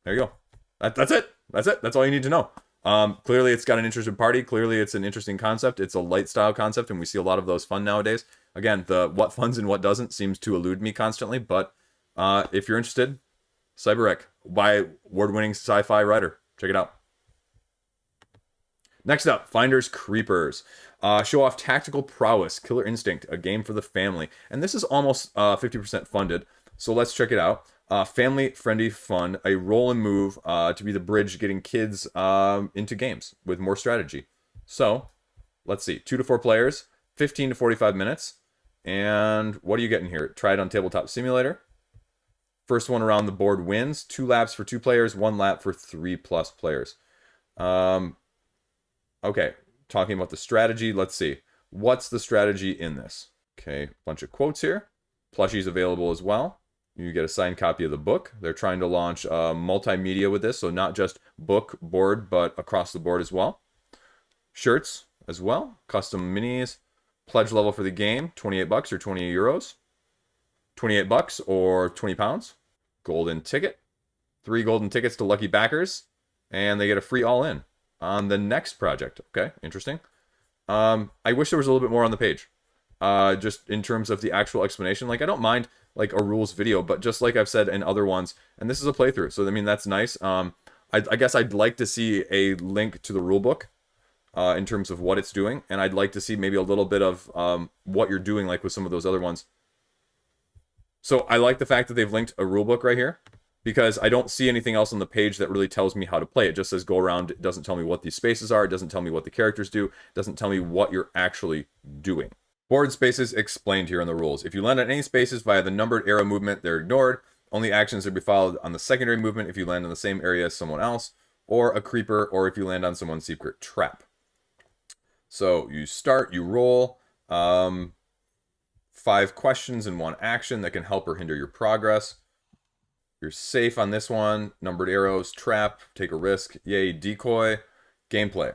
There you go. That's it. That's it. That's all you need to know. Clearly, it's got an interested party. Clearly, it's an interesting concept. It's a light style concept, and we see a lot of those fun nowadays. Again, the what funds and what doesn't seems to elude me constantly. But if you're interested, Cyber Wreck by award-winning sci-fi writer. Check it out. Next up, Finders Creeperz. Show off tactical prowess, killer instinct, a game for the family. And this is almost 50% funded, so let's check it out. Family-friendly fun, a roll and move to be the bridge getting kids into games with more strategy. So, let's see, 2 to 4 players, 15 to 45 minutes. And what are you getting here? Try it on Tabletop Simulator. First one around the board wins. 2 laps for 2 players, 1 lap for 3+ players. Okay, talking about the strategy, let's see. What's the strategy in this? Okay, bunch of quotes here. Plushies available as well. You get a signed copy of the book. They're trying to launch multimedia with this, so not just book, board, but across the board as well. Shirts as well, custom minis. Pledge level for the game, 28 bucks or 28 euros. 28 bucks or 20 pounds. Golden ticket. 3 golden tickets to lucky backers. And they get a free all-in on the next project. Okay, interesting. I wish there was a little bit more on the page. Just in terms of the actual explanation. Like, I don't mind, like, a rules video, but just like I've said in other ones, and this is a playthrough, so, I mean, that's nice. I guess I'd like to see a link to the rulebook. In terms of what it's doing, and I'd like to see maybe a little bit of what you're doing, like with some of those other ones. So I like the fact that they've linked a rulebook right here, because I don't see anything else on the page that really tells me how to play. It just says go around. It doesn't tell me what these spaces are. It doesn't tell me what the characters do. It doesn't tell me what you're actually doing. Board spaces explained here in the rules. If you land on any spaces via the numbered arrow movement, they're ignored. Only actions are to be followed on the secondary movement if you land in the same area as someone else, or a creeper, or if you land on someone's secret trap. So you start, you roll 5 questions in 1 action that can help or hinder your progress. You're safe on this one. Numbered arrows, trap, take a risk, yay, decoy. Gameplay.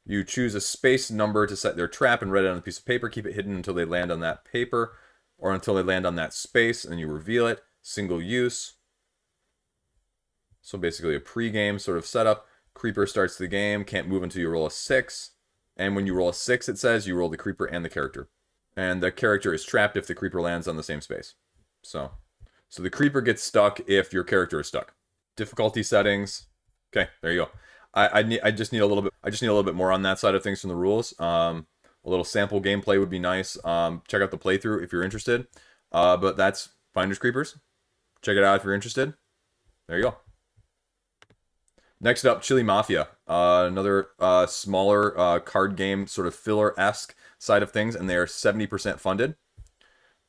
You choose a space number to set their trap and write it on a piece of paper. Keep it hidden until they land on that paper or until they land on that space, and then you reveal it. Single use. So basically a pre-game sort of setup. Creeper starts the game, can't move until you roll a 6. And when you roll a 6, it says you roll the creeper and the character. And the character is trapped if the creeper lands on the same space. So the creeper gets stuck if your character is stuck. Difficulty settings. Okay, there you go. I just need a little bit more on that side of things from the rules. A little sample gameplay would be nice. Check out the playthrough if you're interested. But that's Finders Creepers. Check it out if you're interested. There you go. Next up, Chili Mafia, another smaller card game, sort of filler-esque side of things, and they're 70% funded.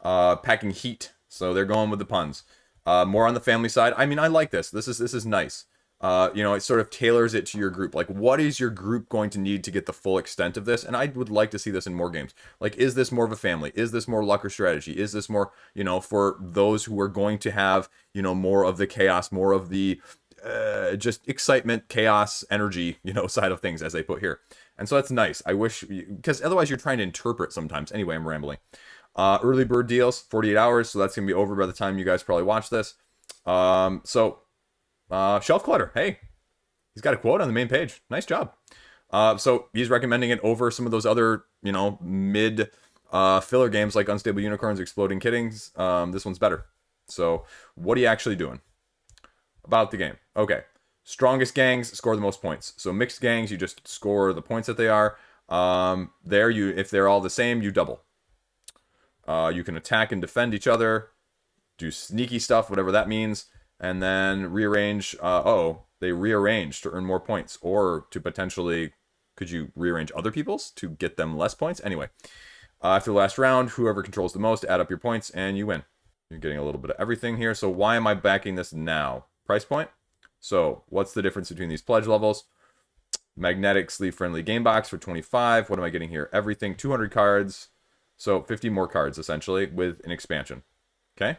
Packing heat, so they're going with the puns. More on the family side. I mean, I like this. This is nice. It sort of tailors it to your group. Like, what is your group going to need to get the full extent of this? And I would like to see this in more games. Like, is this more of a family? Is this more luck or strategy? Is this more, for those who are going to have, more of the chaos, more of the just excitement, chaos, energy, side of things, as they put here. And so that's nice. I wish, because otherwise you're trying to interpret sometimes. Anyway, I'm rambling. Early bird deals, 48 hours, so that's going to be over by the time you guys probably watch this. Shelf Clutter, hey, he's got a quote on the main page. Nice job. So he's recommending it over some of those other, mid filler games like Unstable Unicorns, Exploding Kittings. This one's better. So what are you actually doing? About the game. Okay. Strongest gangs score the most points. So mixed gangs, you just score the points that they are. If they're all the same, you double. You can attack and defend each other, do sneaky stuff, whatever that means, and then rearrange. They rearrange to earn more points, or to potentially, could you rearrange other people's to get them less points? Anyway, after the last round, whoever controls the most, add up your points, and you win. You're getting a little bit of everything here. So why am I backing this now? Price point. So what's the difference between these pledge levels? Magnetic sleeve-friendly game box for 25. What am I getting here? Everything, 200 cards. So 50 more cards, essentially, with an expansion. Okay?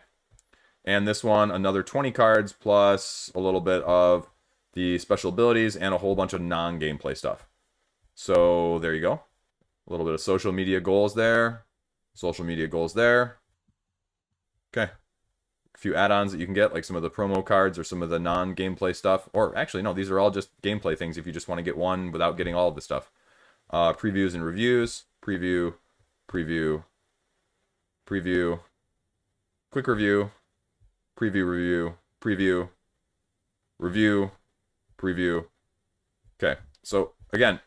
And this one, another 20 cards, plus a little bit of the special abilities and a whole bunch of non-gameplay stuff. So there you go. A little bit of social media goals there. Social media goals there. Okay. A few add-ons that you can get, like some of the promo cards or some of the non-gameplay stuff. Or actually, no, these are all just gameplay things if you just want to get one without getting all of the stuff. Previews and reviews. Preview. Preview. Preview. Quick review. Preview, review. Preview. Review. Preview. Okay. So, again,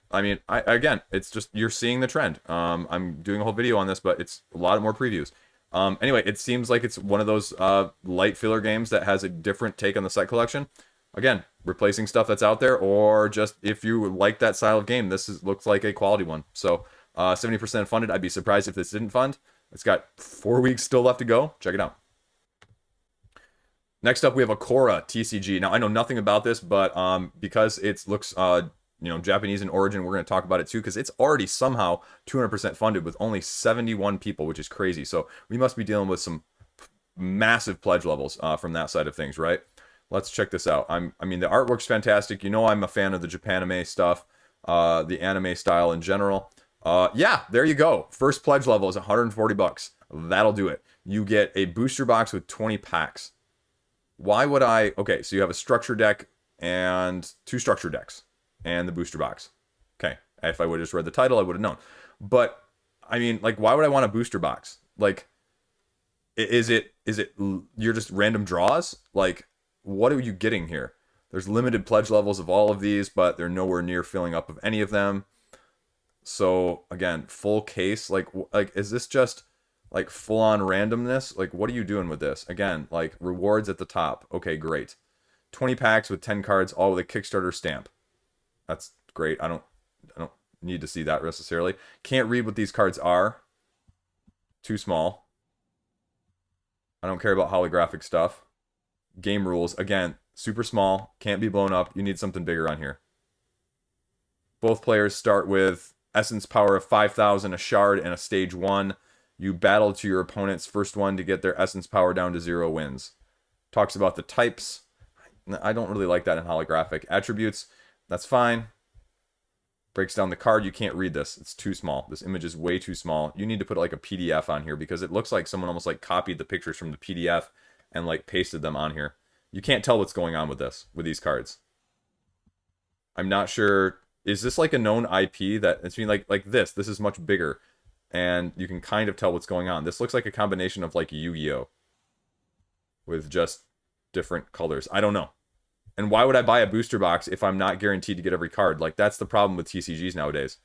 it's just, you're seeing the trend. I'm doing a whole video on this, but it's a lot more previews. Anyway, it seems like it's one of those light filler games that has a different take on the set collection. Again, replacing stuff that's out there, or just if you like that style of game, looks like a quality one. So 70% funded. I'd be surprised if this didn't fund. It's got 4 weeks still left to go. Check it out. Next up, we have Akora TCG. Now, I know nothing about this, but because it looks Japanese in origin, we're going to talk about it too, because it's already somehow 200% funded with only 71 people, which is crazy. So we must be dealing with some massive pledge levels from that side of things, right? Let's check this out. I mean, the artwork's fantastic. You know, I'm a fan of the Japanime stuff, the anime style in general. Yeah, there you go. First pledge level is 140 bucks. That'll do it. You get a booster box with 20 packs. Why would I? Okay, so you have a structure deck and 2 structure decks and the booster box. Okay, if I would have just read the title, I would have known. But I mean, like, why would I want a booster box? Like, is it you're just random draws? Like, what are you getting here? There's limited pledge levels of all of these, but they're nowhere near filling up of any of them. So again, full case, like is this just like full on randomness? Like, what are you doing with this? Again, like, rewards at the top. Okay, great. 20 packs with 10 cards, all with a Kickstarter stamp. That's great. I don't need to see that necessarily. Can't read what these cards are. Too small. I don't care about holographic stuff. Game rules, again, super small, can't be blown up. You need something bigger on here. Both players start with essence power of 5,000, a shard, and a stage 1. You battle to your opponent's first one to get their essence power down to 0 wins. Talks about the types. I don't really like that in holographic. Attributes, that's fine. Breaks down the card. You can't read this. It's too small. This image is way too small. You need to put like a PDF on here because it looks like someone almost like copied the pictures from the PDF and like pasted them on here. You can't tell what's going on with this, with these cards. I'm not sure. Is this like a known IP that it's like this? This is much bigger, and you can kind of tell what's going on. This looks like a combination of like Yu-Gi-Oh with just different colors. I don't know. And why would I buy a booster box if I'm not guaranteed to get every card? Like, that's the problem with TCGs nowadays.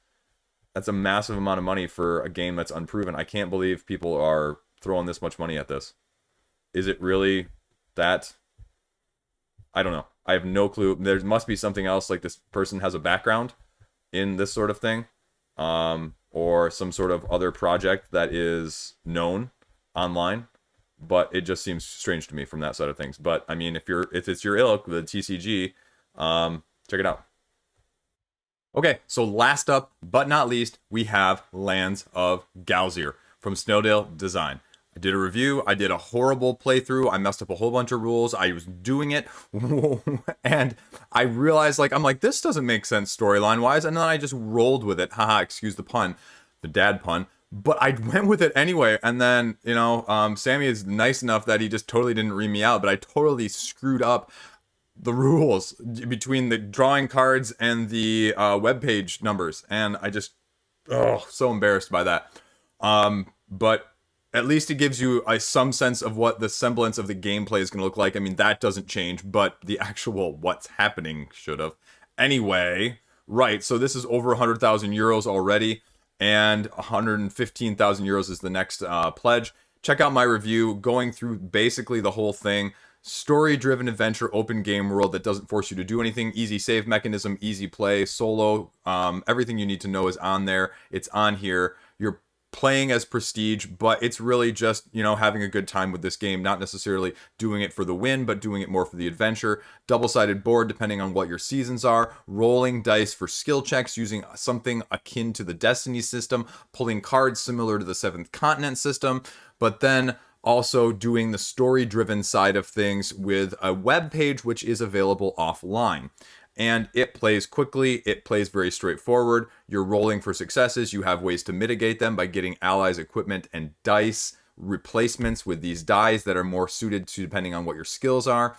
That's a massive amount of money for a game that's unproven. I can't believe people are throwing this much money at this. Is it really that? I don't know. I have no clue. There must be something else, like this person has a background in this sort of thing, or some sort of other project that is known online. But it just seems strange to me from that side of things. But I mean, if it's your ilk, the TCG, check it out. Okay, so last up but not least, we have Lands of Galzyr from Snowdale Design. I did a review. I did a horrible playthrough. I messed up a whole bunch of rules. I was doing it, and I realized, like, I'm like, this doesn't make sense storyline wise, and then I just rolled with it. Haha, excuse the pun, the dad pun. But I went with it anyway, and then, you know, Sammy is nice enough that he just totally didn't ream me out, but I totally screwed up the rules between the drawing cards and the webpage numbers, and I just, so embarrassed by that. But at least it gives you some sense of what the semblance of the gameplay is going to look like. I mean, that doesn't change, but the actual what's happening should have. Anyway, right, so this is over 100,000 euros already, and 115,000 euros is the next pledge. Check out my review going through basically the whole thing. Story-driven adventure, open game world that doesn't force you to do anything. Easy save mechanism, easy play, solo. Everything you need to know is on there. It's on here. You're playing as Prestige, but it's really just, you know, having a good time with this game, not necessarily doing it for the win, but doing it more for the adventure. Double-sided board, depending on what your seasons are. Rolling dice for skill checks, using something akin to the Destiny system. Pulling cards similar to the Seventh Continent system, but then also doing the story-driven side of things with a web page which is available offline. And it plays quickly, it plays very straightforward. You're rolling for successes, you have ways to mitigate them by getting allies, equipment, and dice replacements with these dies that are more suited to depending on what your skills are.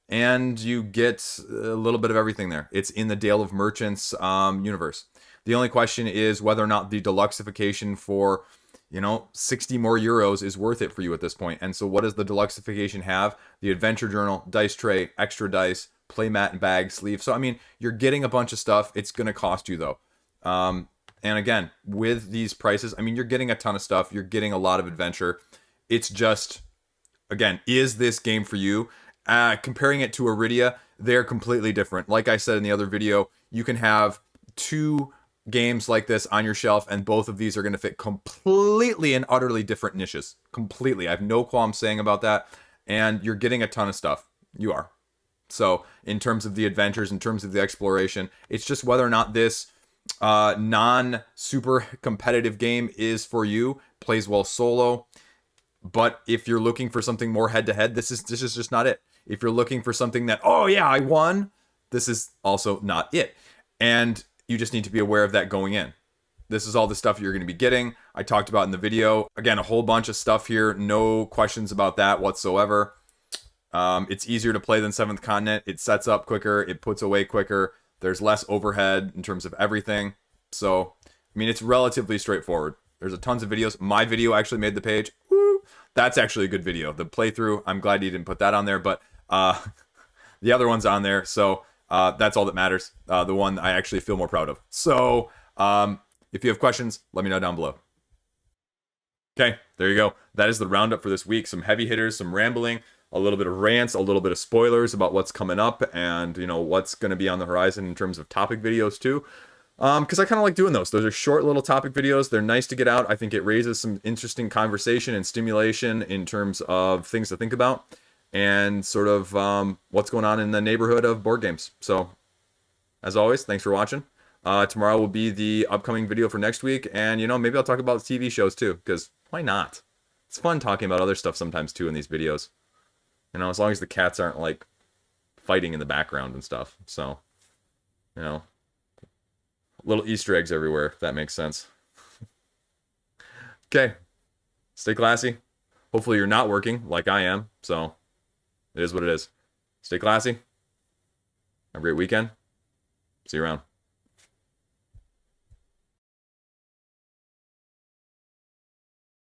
And you get a little bit of everything there. It's in the Dale of Merchants universe. The only question is whether or not the deluxeification for, you know, 60 more euros is worth it for you at this point. And so what does the deluxeification have? The adventure journal, dice tray, extra dice, playmat and bag, sleeve. So, I mean, you're getting a bunch of stuff. It's going to cost you, though. And again, with these prices, I mean, you're getting a ton of stuff. You're getting a lot of adventure. It's just, again, is this game for you? Comparing it to Arydia, they're completely different. Like I said in the other video, you can have 2 games like this on your shelf, and both of these are going to fit completely and utterly different niches. Completely. I have no qualms saying about that. And you're getting a ton of stuff. You are. So in terms of the adventures, in terms of the exploration, it's just whether or not this non-super competitive game is for you. Plays well solo. But if you're looking for something more head-to-head, this is just not it. If you're looking for something that, oh yeah, I won, this is also not it. And you just need to be aware of that going in. This is all the stuff you're going to be getting. I talked about in the video. Again, a whole bunch of stuff here. No questions about that whatsoever. It's easier to play than 7th Continent. It sets up quicker. It puts away quicker. There's less overhead in terms of everything. So, I mean, it's relatively straightforward. There's a tons of videos. My video actually made the page. Woo! That's actually a good video. The playthrough, I'm glad you didn't put that on there, but the other one's on there. So that's all that matters. The one I actually feel more proud of. So if you have questions, let me know down below. Okay, there you go. That is the roundup for this week. Some heavy hitters, some rambling, a little bit of rants, a little bit of spoilers about what's coming up and, you know, what's going to be on the horizon in terms of topic videos too. Because I kind of like doing those. Those are short little topic videos. They're nice to get out. I think it raises some interesting conversation and stimulation in terms of things to think about and sort of what's going on in the neighborhood of board games. So, as always, thanks for watching. Tomorrow will be the upcoming video for next week. And, you know, maybe I'll talk about TV shows too, because why not? It's fun talking about other stuff sometimes too in these videos. You know, as long as the cats aren't, like, fighting in the background and stuff. So, you know, little Easter eggs everywhere, if that makes sense. Okay. Stay classy. Hopefully you're not working like I am. So, it is what it is. Stay classy. Have a great weekend. See you around.